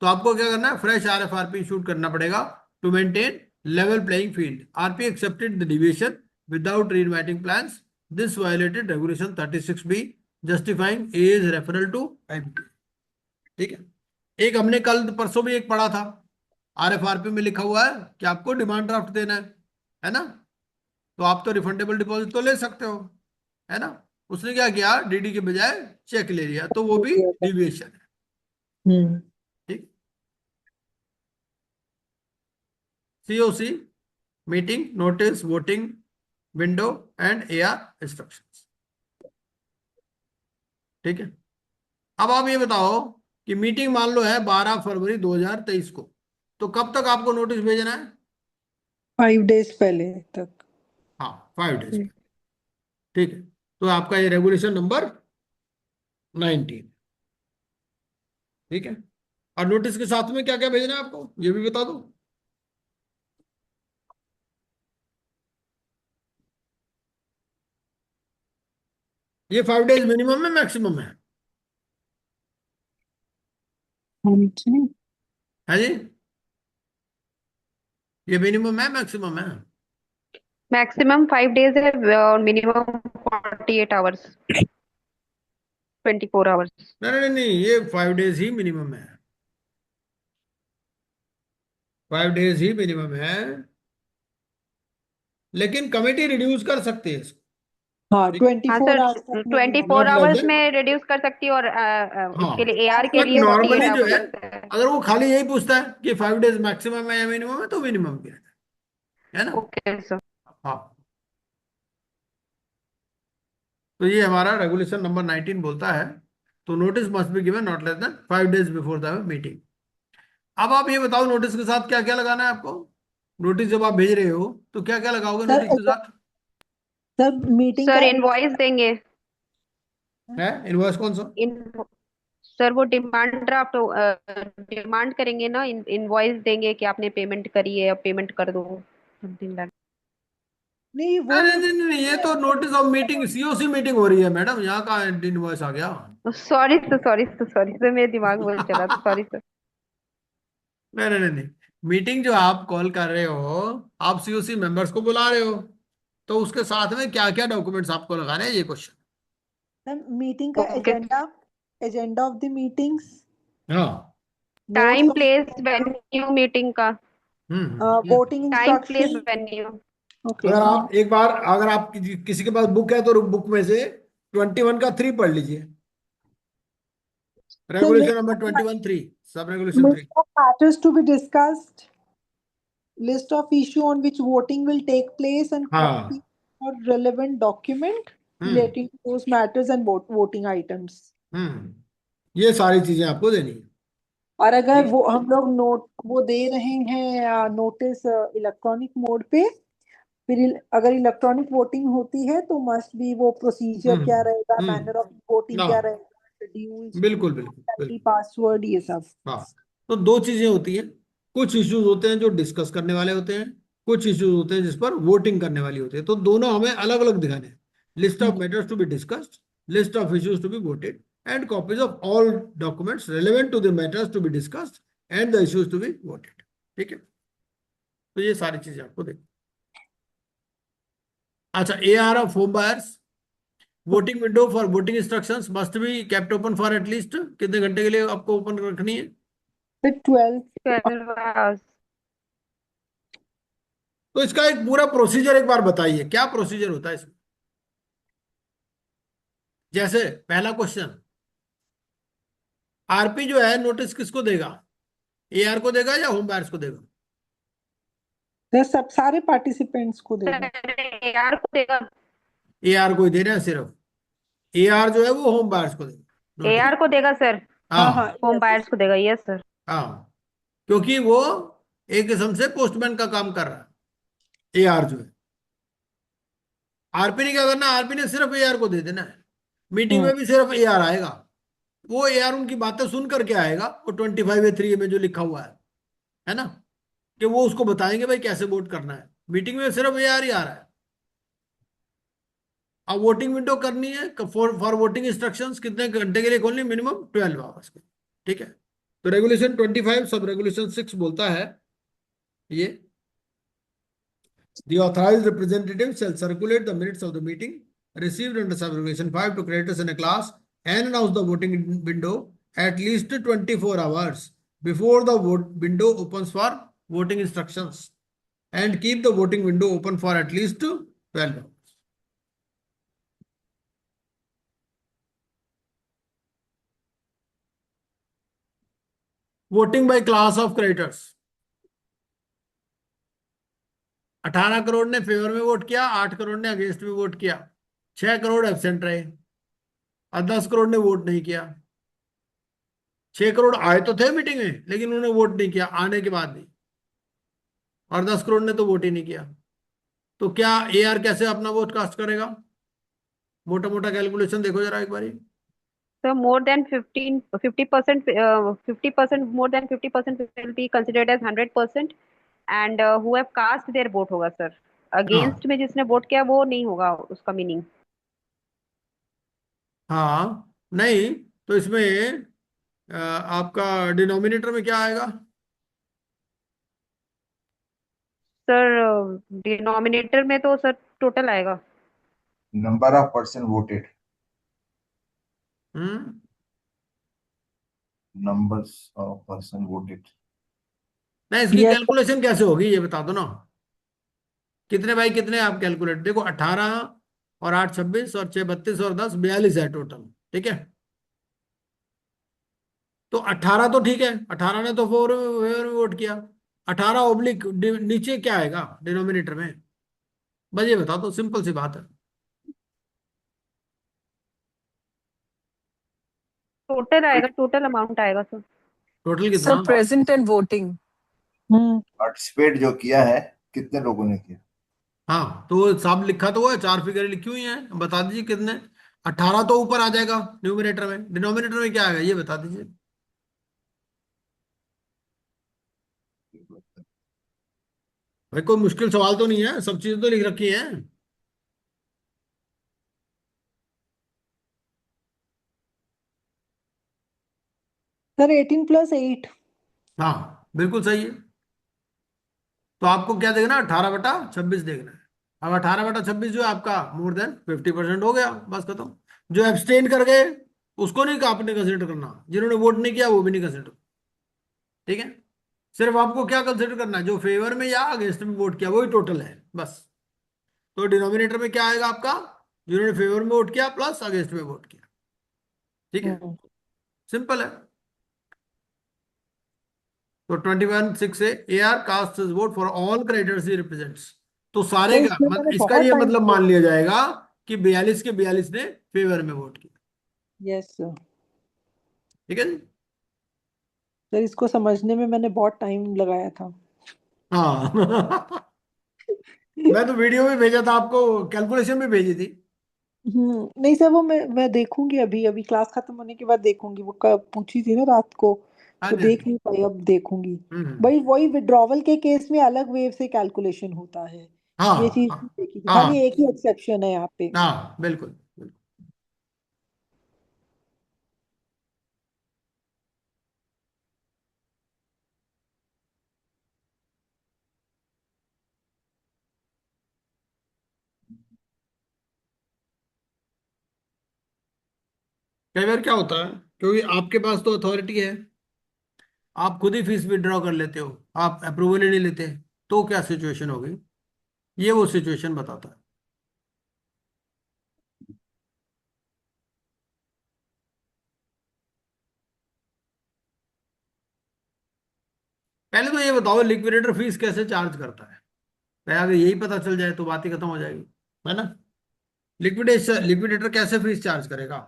तो आपको क्या करना है, फ्रेश RFRP इशूड करना पड़ेगा to maintain level playing field. RP accepted the deviation without reinviting plans, this violated regulation 36B justifying as referral to MPA। ठीक है, एक हमने कल परसों भी एक पढ़ा था, RFRP में लिखा हुआ है कि आपको डिमांड ड्राफ्ट देना है ना, तो आप तो रिफंडेबल डिपॉजिट तो ले सकते हो, है ना। उसने क्या किया, DD के बजाय चेक ले लिया, तो वो भी डिविएशन है। हम्म। ठीक, COC meeting notice voting window and AR instructions. ठीक है, अब आप ये बताओ कि मीटिंग मान लो है 12 फरवरी 2023 को, तो कब तक आपको नोटिस भेजना है? 5 days पहले तक। हाँ, 5 डेज। ठीक है, तो आपका ये रेगुलेशन नंबर 19। ठीक है, और नोटिस के साथ में क्या क्या भेजना है आपको, ये भी बता दो। ये 5 डेज मिनिमम है मैक्सिमम है? है जी, ये मिनिमम है मैक्सिमम है? मैक्सिमम 5 days है और मिनिमम 48 hours, 24 hours। नहीं नहीं नहीं, ये 5 डेज ही मिनिमम है, 5 डेज ही मिनिमम है, लेकिन कमेटी रिड्यूस कर सकती है इसको। हाँ, ठीक है? 24 hours तक 24 Not less hours than, में रिड्यूस कर सकती है, और हाँ, इसके लिए AR के बट लिए नॉर्मली 48 जो है, hours है। अगर वो खाली यही पूछता है कि 5 डेज मैक्सिमम है या मिनिमम है, तो मिनिमम क्या है ना। Okay sir. हाँ, तो ये हमारा रेगुलेशन नंबर 19 बोलता है, तो notice must be given not less then 5 days before the meeting. अब आप ये बताओ नोटिस के साथ क्या क्या लगाना है आपको। नोटिस जब आप भेज रहे हो तो क्या क्या लगाओगे सर नोटिस के साथ? सर मीटिंग सर का इनवॉइस देंगे। है इनवॉइस कौन सा? इन सर वो डिमांड ड्राफ्ट डिमांड करेंगे ना, इनवॉइस देंगे कि आपने पेमेंट करी है, अब पेमेंट कर दो, समथिंग लाइक। नहीं, वो अरे नहीं नहीं नहीं, ये तो notice of meeting, COC meeting हो रही है मैडम, यहाँ का इनवॉइस आ गया? सॉरी सर मेरे दिमाग में चला था, सॉरी सर। नहीं नहीं नहीं नहीं, मीटिंग जो आप कॉल कर रहे हो, आप COC मेंबर्स को बुला रहे हो, तो उसके साथ में क्या क्या डॉक्यूमेंट्स आपको लगाने हैं, ये क्वेश्चन। सर मीटिंग का okay. Agenda of the meetings, हाँ, notes time of place venue meeting का। Voting time place instruction. Venue. Okay. अगर आप एक बार, अगर आप किसी के पास बुक है तो बुक में से 21 का 3 पढ़ लीजिए, So regulation number 21(3), sub regulation 3। list of matters to be discussed, list of issue on which voting will take place, and हाँ, copy or relevant document relating to those matters and voting items. ये सारी चीजें आपको देनी है। और अगर वो हम लोग वो दे रहे हैं नोटिस इलेक्ट्रॉनिक मोड पे, फिर अगर इलेक्ट्रॉनिक वोटिंग होती है तो मस्ट बी वो प्रोसीजर क्या रहेगा, मैनर ऑफ वोटिंग क्या ना, रहेगा, शेड्यूल्स, बिल्कुल बिल्कुल बिल्कुल। पासवर्ड, ये सब। हाँ, तो दो चीजें होती हैं, कुछ इश्यूज होते हैं जो डिस्कस करने वाले होते हैं, कुछ इश्यूज होते हैं जिस पर वोटिंग करने वाली होती है, तो दोनों हमें अलग अलग दिखाने हैं। List of matters to be discussed, list of issues to be voted and copies of all documents relevant to the matters to be discussed and the issues to be voted. ठीक है, तो ये सारी चीजें आपको देख। अच्छा, AR of home buyers, voting window for voting instructions must be kept open for at least कितने घंटे के लिए आपको ओपन रखनी है? फिर 12। 12 hours। तो इसका एक पूरा प्रोसीजर एक बार बताइए, क्या प्रोसीजर होता है इसमें। जैसे पहला क्वेश्चन, RP जो है नोटिस किसको देगा, AR को देगा या होम बायर्स को देगा? सर सब सारे पार्टिसिपेंट्स को देगा। सर AR को देगा। AR को ही दे रहे हैं सिर्फ, AR जो है वो होम बायर्स को देगा नोटिस। AR को देगा सर, हाँ हाँ, हाँ होम yes. बायर्स को देगा, यस सर। हाँ, क्योंकि वो एक किस्म से पोस्टमैन का काम कर रहा है एआर जो है। आरपी ने क्या करना है, आरपी ने सिर्फ एआर को दे देना है। मीटिंग में भी सिर्फ एआर आएगा। वो एआर उनकी बातें सुन करके आएगा, वो 25A3 में जो लिखा हुआ है ना, कि वो उसको बताएंगे भाई कैसे वोट करना है। मीटिंग में सिर्फ एआर ही आ रहा है। अब वोटिंग विंडो करनी है फॉर वोटिंग इंस्ट्रक्शंस कितने घंटे के लिए खोलनी, मिनिमम 12 आवर्स के। ठीक है। तो रेगुलेशन 25 सब रेगुलेशन 6 बोलता है ये, the authorized representative shall circulate the minutes of the meeting received under subregulation 5 to creditors in a class and announce the voting window at least 24 hours before the vote window opens for voting instructions and keep the voting window open for at least 12 hours. Voting by class of creditors, 18 crore ने favour में vote किया, 8 करोड़ ने against में vote किया, 6 crore absent रहे और 10 करोड़ ने vote नहीं किया। 6 करोड़ आए तो थे मीटिंग में लेकिन उन्होंने वोट नहीं किया आने के बाद भी, और 10 करोड़ ने तो वोट ही नहीं किया। तो क्या एआर कैसे अपना वोट कास्ट करेगा? मोटा मोटा कैलकुलेशन देखो जरा एक बारी। So more than 50%, 50%, more than 50% will be considered as 100%, and who have cast their vote होगा सर। अगेंस्ट में जिसने वोट किया वो नहीं होगा उसका मीनिंग। हाँ नहीं, तो इसमें आपका डिनोमिनेटर में क्या आएगा? सर डिनोमिनेटर में तो सर टोटल आएगा। Number of person voted, hmm numbers of person voted. नहीं, इसकी यस कैलकुलेशन कैसे होगी ये बता दो ना। कितने बाई कितने आप कैलकुलेट देखो, 18 और 8 26 और 6 32 और 10 42 है टोटल। ठीक है। तो 18 तो ठीक है, 18 ने तो फेवर में वोट किया। 18 ओब्लिक नीचे क्या आएगा डिनोमिनेटर में? बस ये बता दो, सिंपल सी बात है। टोटल आएगा, टोटल अमाउंट आएगा सर। टोटल सर कितना? Present and voting. पार्टिसिपेट जो किया है कितने लोगों ने किया? हाँ तो साहब लिखा तो हुआ है, 4 फिगर लिखी हुई है, बता दीजिए कितने। 18 तो ऊपर आ जाएगा न्यूमिनेटर में, डिनोमिनेटर में क्या आएगा ये बता दीजिए। भाई कोई मुश्किल सवाल तो नहीं है, सब चीजें तो लिख रखी है। सर 18+8। हाँ बिल्कुल सही है। तो आपको क्या देखना है? 18/26 देखना है। अब 18/26 जो है आपका मोर देन 50% हो गया, बस खत्म। जो एब्सटेन कर गए उसको नहीं आपने कंसिडर करना, जिन्होंने वोट नहीं किया वो भी नहीं कंसिडर। ठीक है। सिर्फ आपको क्या कंसिडर करना है, जो फेवर में या अगेंस्ट में वोट किया वही टोटल है बस। तो डिनोमिनेटर में क्या आएगा आपका? जिन्होंने फेवर में वोट किया प्लस अगेंस्ट में वोट किया। ठीक है, सिंपल है। तो 21(6) से AR cast vote for all creditors he represents. तो सारे सर का इसमें मैंने इसका बहुत ये टाइम मतलब दिया। मान लिया जाएगा कि 42 के 42 ने फेवर में वोट किया। Yes sir. ठीक है जी। सर इसको समझने में मैंने बहुत टाइम लगाया था। हाँ मैं तो वीडियो में भेजा था आपको, कैलकुलेशन भी भेजी थी। नहीं सर वो मैं देखूंगी, अभी अभी क्लास खत्म होने के बाद देखूंगी। वो कब पूछी थी ना रात को, हाँ तो जी हाँ देख जी। नहीं पाई, अब देखूंगी। हम्म। भाई वही विड्रॉवल के केस में अलग वेव से कैलकुलेशन होता है, ये हाँ चीज हाँ देखी थी। खाली हाँ एक ही एक्सेप्शन है यहाँ पे। हाँ बिल्कुल बिल्कुल। कई बार क्या होता है, क्योंकि आपके पास तो अथॉरिटी है, आप खुद ही फीस विड्रॉ कर लेते हो, आप अप्रूवल ही नहीं लेते, तो क्या सिचुएशन होगी? ये वो सिचुएशन बताता है। पहले तो ये बताओ लिक्विडेटर फीस कैसे चार्ज करता है? पहले अगर यही पता चल जाए तो बात ही खत्म हो जाएगी, है ना। लिक्विडेटर कैसे फीस चार्ज करेगा?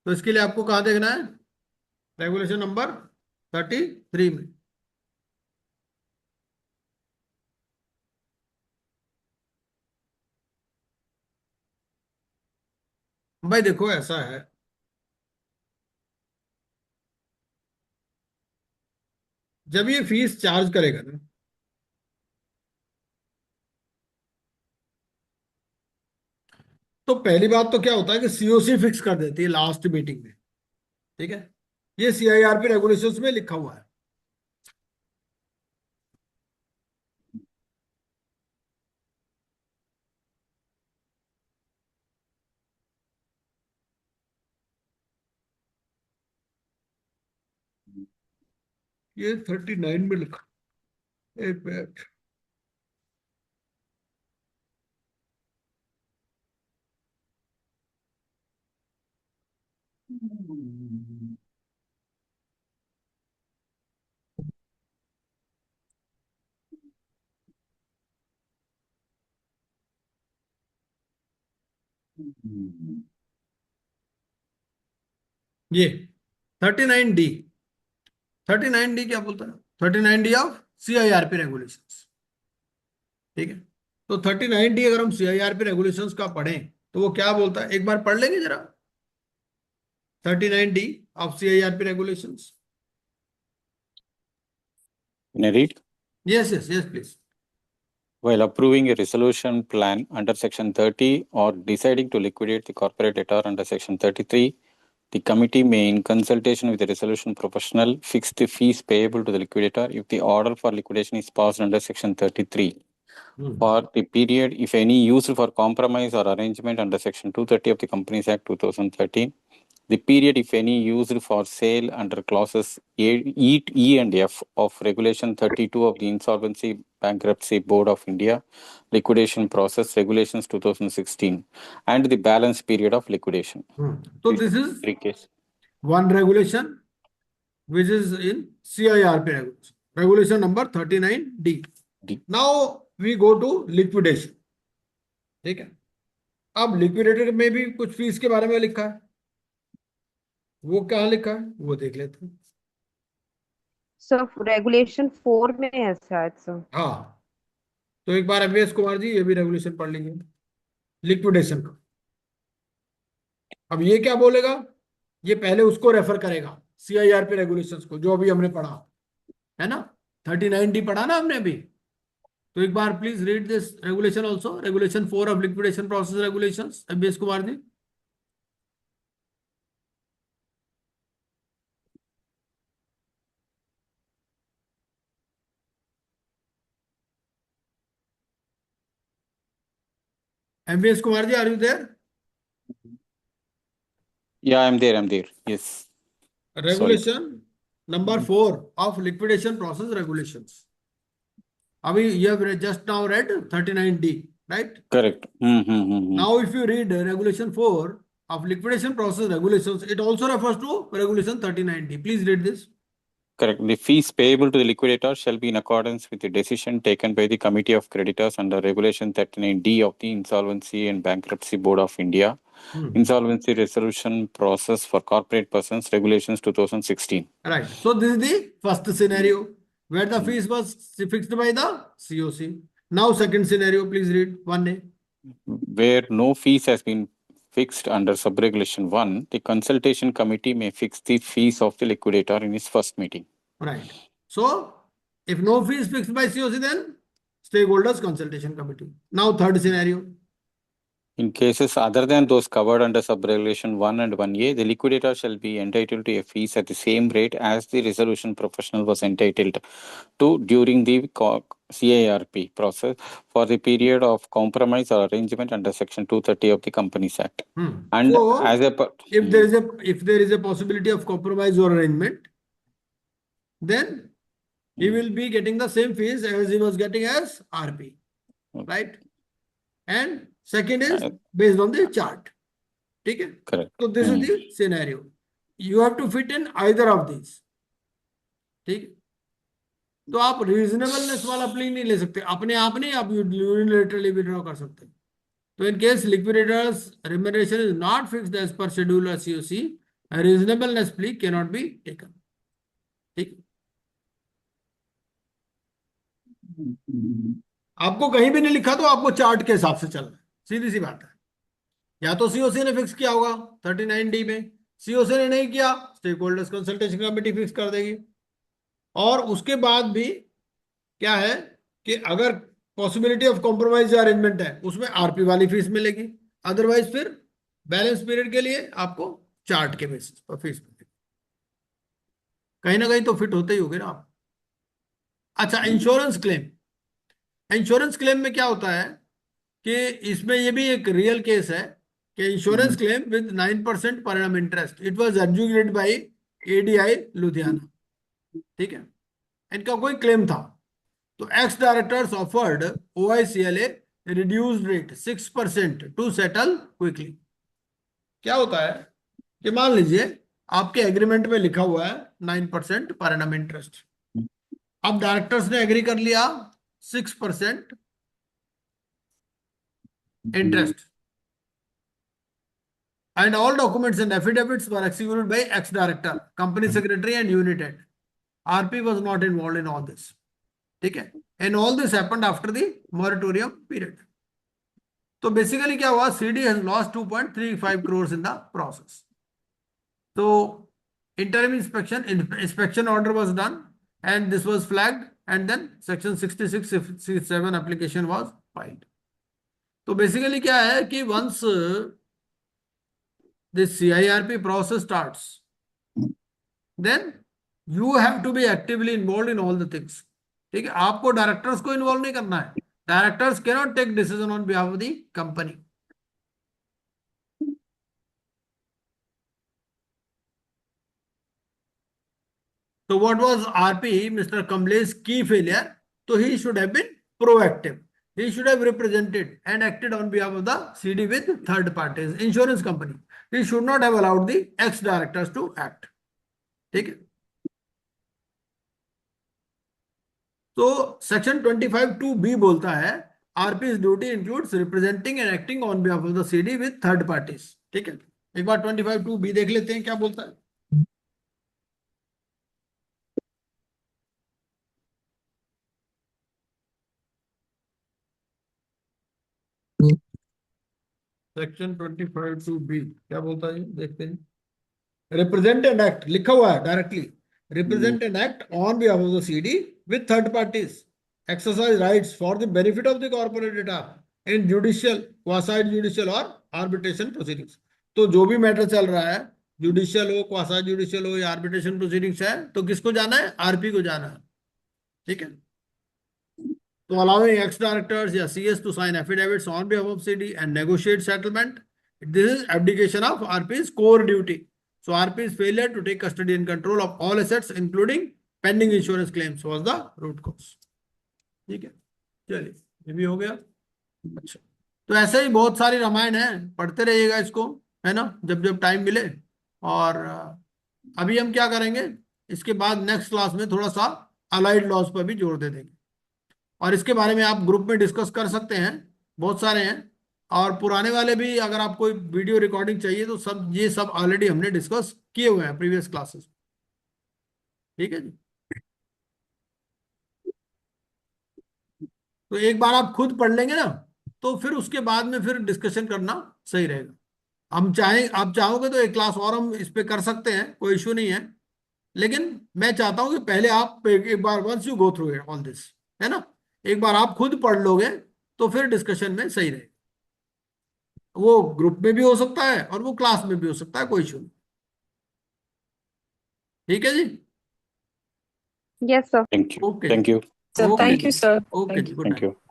तो इसके लिए आपको कहाँ देखना है? रेगुलेशन नंबर 33 में। भाई देखो ऐसा है, जब ये फीस चार्ज करेगा ना, तो पहली बात तो क्या होता है कि सीओसी फिक्स कर देती है लास्ट मीटिंग में। ठीक है, ये सीआईआरपी रेगुलेशंस में लिखा हुआ है। ये 39 में लिखा, एक मिनट। ये 39D, 39D क्या बोलता है? 39D of CIRP regulations. ठीक है, तो 39D अगर हम सीआईआरपी रेगुलेशंस का पढ़ें तो वो क्या बोलता है, एक बार पढ़ लेंगे जरा। 39D of CIRP regulations. Can I read? Yes yes yes please. While approving a resolution plan under Section 30 or deciding to liquidate the corporate debtor under Section 33, the committee may, in consultation with the resolution professional, fix the fees payable to the liquidator if the order for liquidation is passed under Section 33. For the period, if any, used for compromise or arrangement under Section 230 of the Companies Act 2013, the period, if any, used for sale under clauses E and F of Regulation 32 of the Insolvency Bankruptcy Board of India, Liquidation Process Regulations 2016, and the balance period of liquidation. So this is Three case. one regulation which is in CIRP regulation, regulation number 39D. D. Now we go to liquidation. ठीक है, अब liquidator में भी कुछ fees के बारे में लिखा है, वो कहाँ लिखा है वो देख लेते हैं। सर रेगुलेशन 4 में है शायद सर। हाँ, तो एक बार एमवीएस कुमार जी ये भी रेगुलेशन पढ़ लीजिए लिक्विडेशन का। अब ये क्या बोलेगा, ये पहले उसको रेफर करेगा सीआईआरपी रेगुलेशंस को जो अभी हमने पढ़ा है ना, 39D पढ़ा ना हमने अभी। तो एक बार please read this regulation also, regulation 4 of liquidation process regulations, MVS Kumar ji. MVS Kumar ji, are you there? Yeah, I'm there. Yes. Regulation number 4 of liquidation process regulations. अभी you have just now read 39D, right? Correct. Now if you read regulation 4 of liquidation process regulations, it also refers to regulation 39D. Please read this. Correct. The fees payable to the liquidator shall be in accordance with the decision taken by the Committee of Creditors under Regulation 39D of the Insolvency and Bankruptcy Board of India, Insolvency Resolution Process for Corporate Persons, Regulations 2016. Right. So this is the first scenario where the fees was fixed by the COC. Now second scenario, please read 1A. Where no fees has been fixed under Subregulation 1, the consultation committee may fix the fees of the liquidator in its first meeting. Right. So if no fee is fixed by COC, then stakeholders consultation committee. Now third scenario. In cases other than those covered under Subregulation 1 and 1A, the liquidator shall be entitled to a fees at the same rate as the resolution professional was entitled to during the CIRP process for the period of compromise or arrangement under Section 230 of the Companies Act. And so as a if there is a possibility of compromise or arrangement, then he will be getting the same fees as he was getting as RP, right? And second is based on the chart. ठीक है? Correct. So this is the scenario. You have to fit in either of these. ठीक है? तो आप reasonableness वाला plea नहीं ले सकते, अपने आप नहीं आप यूनिलैटरली विड्रॉ कर सकते। तो in case liquidators remuneration is not fixed as per schedule or COC, a reasonableness plea cannot be taken. ठीक, आपको कहीं भी नहीं लिखा तो आपको चार्ट के हिसाब से चलना है, सीधी सी बात है। या तो सीओसी ने फिक्स किया होगा 39D में, सीओसी ने नहीं किया, stakeholders consultation committee fix कर देगी। और उसके बाद भी क्या है कि अगर पॉसिबिलिटी ऑफ कॉम्प्रोमाइज अरेंजमेंट है उसमें आरपी वाली फीस मिलेगी, अदरवाइज फिर बैलेंस पीरियड के लिए आपको चार्ट के बेसिस पर फीस मिलेगी। कहीं ना कहीं तो फिट होते ही होगे ना आप। अच्छा, इंश्योरेंस क्लेम। इंश्योरेंस क्लेम में क्या होता है कि इसमें ये भी एक रियल केस है कि insurance claim with 9% per annum interest, it was adjudicated by ADI Ludhiana. ठीक है, इनका कोई क्लेम था, तो ex directors offered OICLA reduced rate 6% to settle quickly. क्या होता है कि मान लीजिए आपके एग्रीमेंट में लिखा हुआ है 9% पर एनम इंटरेस्ट, अब डायरेक्टर्स ने एग्री कर लिया 6% interest, and all documents and affidavits were executed by ex-director, company secretary and unit head. RP was not involved in all this. ठीक है, and all this happened after the moratorium period. तो basically क्या हुआ, CD has lost 2.35 crores in the process. So interim inspection order was done, and this was flagged, and then section 6667 application was filed. तो basically क्या है कि once this CIRP process starts, then you have to be actively involved in all the things. ठीक है, आपको directors को involve नहीं करना है, directors can not take decision on behalf of the company. तो what was RP mister Kamlesh की failure? तो he should have been proactive, he should have represented and acted on behalf of the CD with third parties, insurance company. He should not have allowed the ex directors to act. ठीक है, तो section 25(2)(b बोलता है RP's duty includes representing and acting on behalf of the CD with third parties. ठीक है, एक बार 25(2)(b देख लेते हैं क्या बोलता है। सेक्शन 25(2)(b क्या बोलता है, देखते हैं। रिप्रेजेंट एंड एक्ट लिखा हुआ है directly, represent and act on behalf of the CD with third parties, exercise rights for the benefit of the corporate data in judicial, quasi judicial और arbitration proceedings। तो जो भी मैटर चल रहा है, जुडिशियल हो, क्वासा जुडिशियल हो या आर्बिट्रेशन प्रोसीडिंग्स है, तो किसको जाना है, आरपी को जाना है। ठीक है, तो अलाउिंग एक्स डायरेक्टर्स या CS to sign affidavits on behalf of CD and negotiate settlement, this is abdication of RP's core duty. So RP's failure to take custody and control of all assets including pending insurance claims was the root cause। ठीक है, चलिए ये भी हो गया। अच्छा, तो ऐसे ही बहुत सारी रामायण है, पढ़ते रहिएगा इसको, है ना, जब जब टाइम मिले। और अभी हम क्या करेंगे, इसके बाद नेक्स्ट क्लास में थोड़ा सा अलाइड लॉज पर भी जोर दे देंगे, और इसके बारे में आप ग्रुप में डिस्कस कर सकते हैं, बहुत सारे हैं। और पुराने वाले भी, अगर आपको वीडियो रिकॉर्डिंग चाहिए तो सब ये सब ऑलरेडी हमने डिस्कस किए हुए हैं प्रीवियस क्लासेस। ठीक है जी, तो एक बार आप खुद पढ़ लेंगे ना, तो फिर उसके बाद में फिर डिस्कशन करना सही रहेगा। हम चाहें, आप चाहोगे तो एक क्लास और हम इस पे कर सकते हैं, कोई इश्यू नहीं है, लेकिन मैं चाहता हूं कि पहले आप एक बार once you go through all this, है ना, एक बार आप खुद पढ़ लोगे तो फिर डिस्कशन में सही रहेगा। वो ग्रुप में भी हो सकता है और वो क्लास में भी हो सकता है, कोई इश्यू नहीं। ठीक है जी, Yes, sir. Thank you. Okay, Thank you. Sir, okay thank you, sir. Okay, Thank you. Good Thank night. you.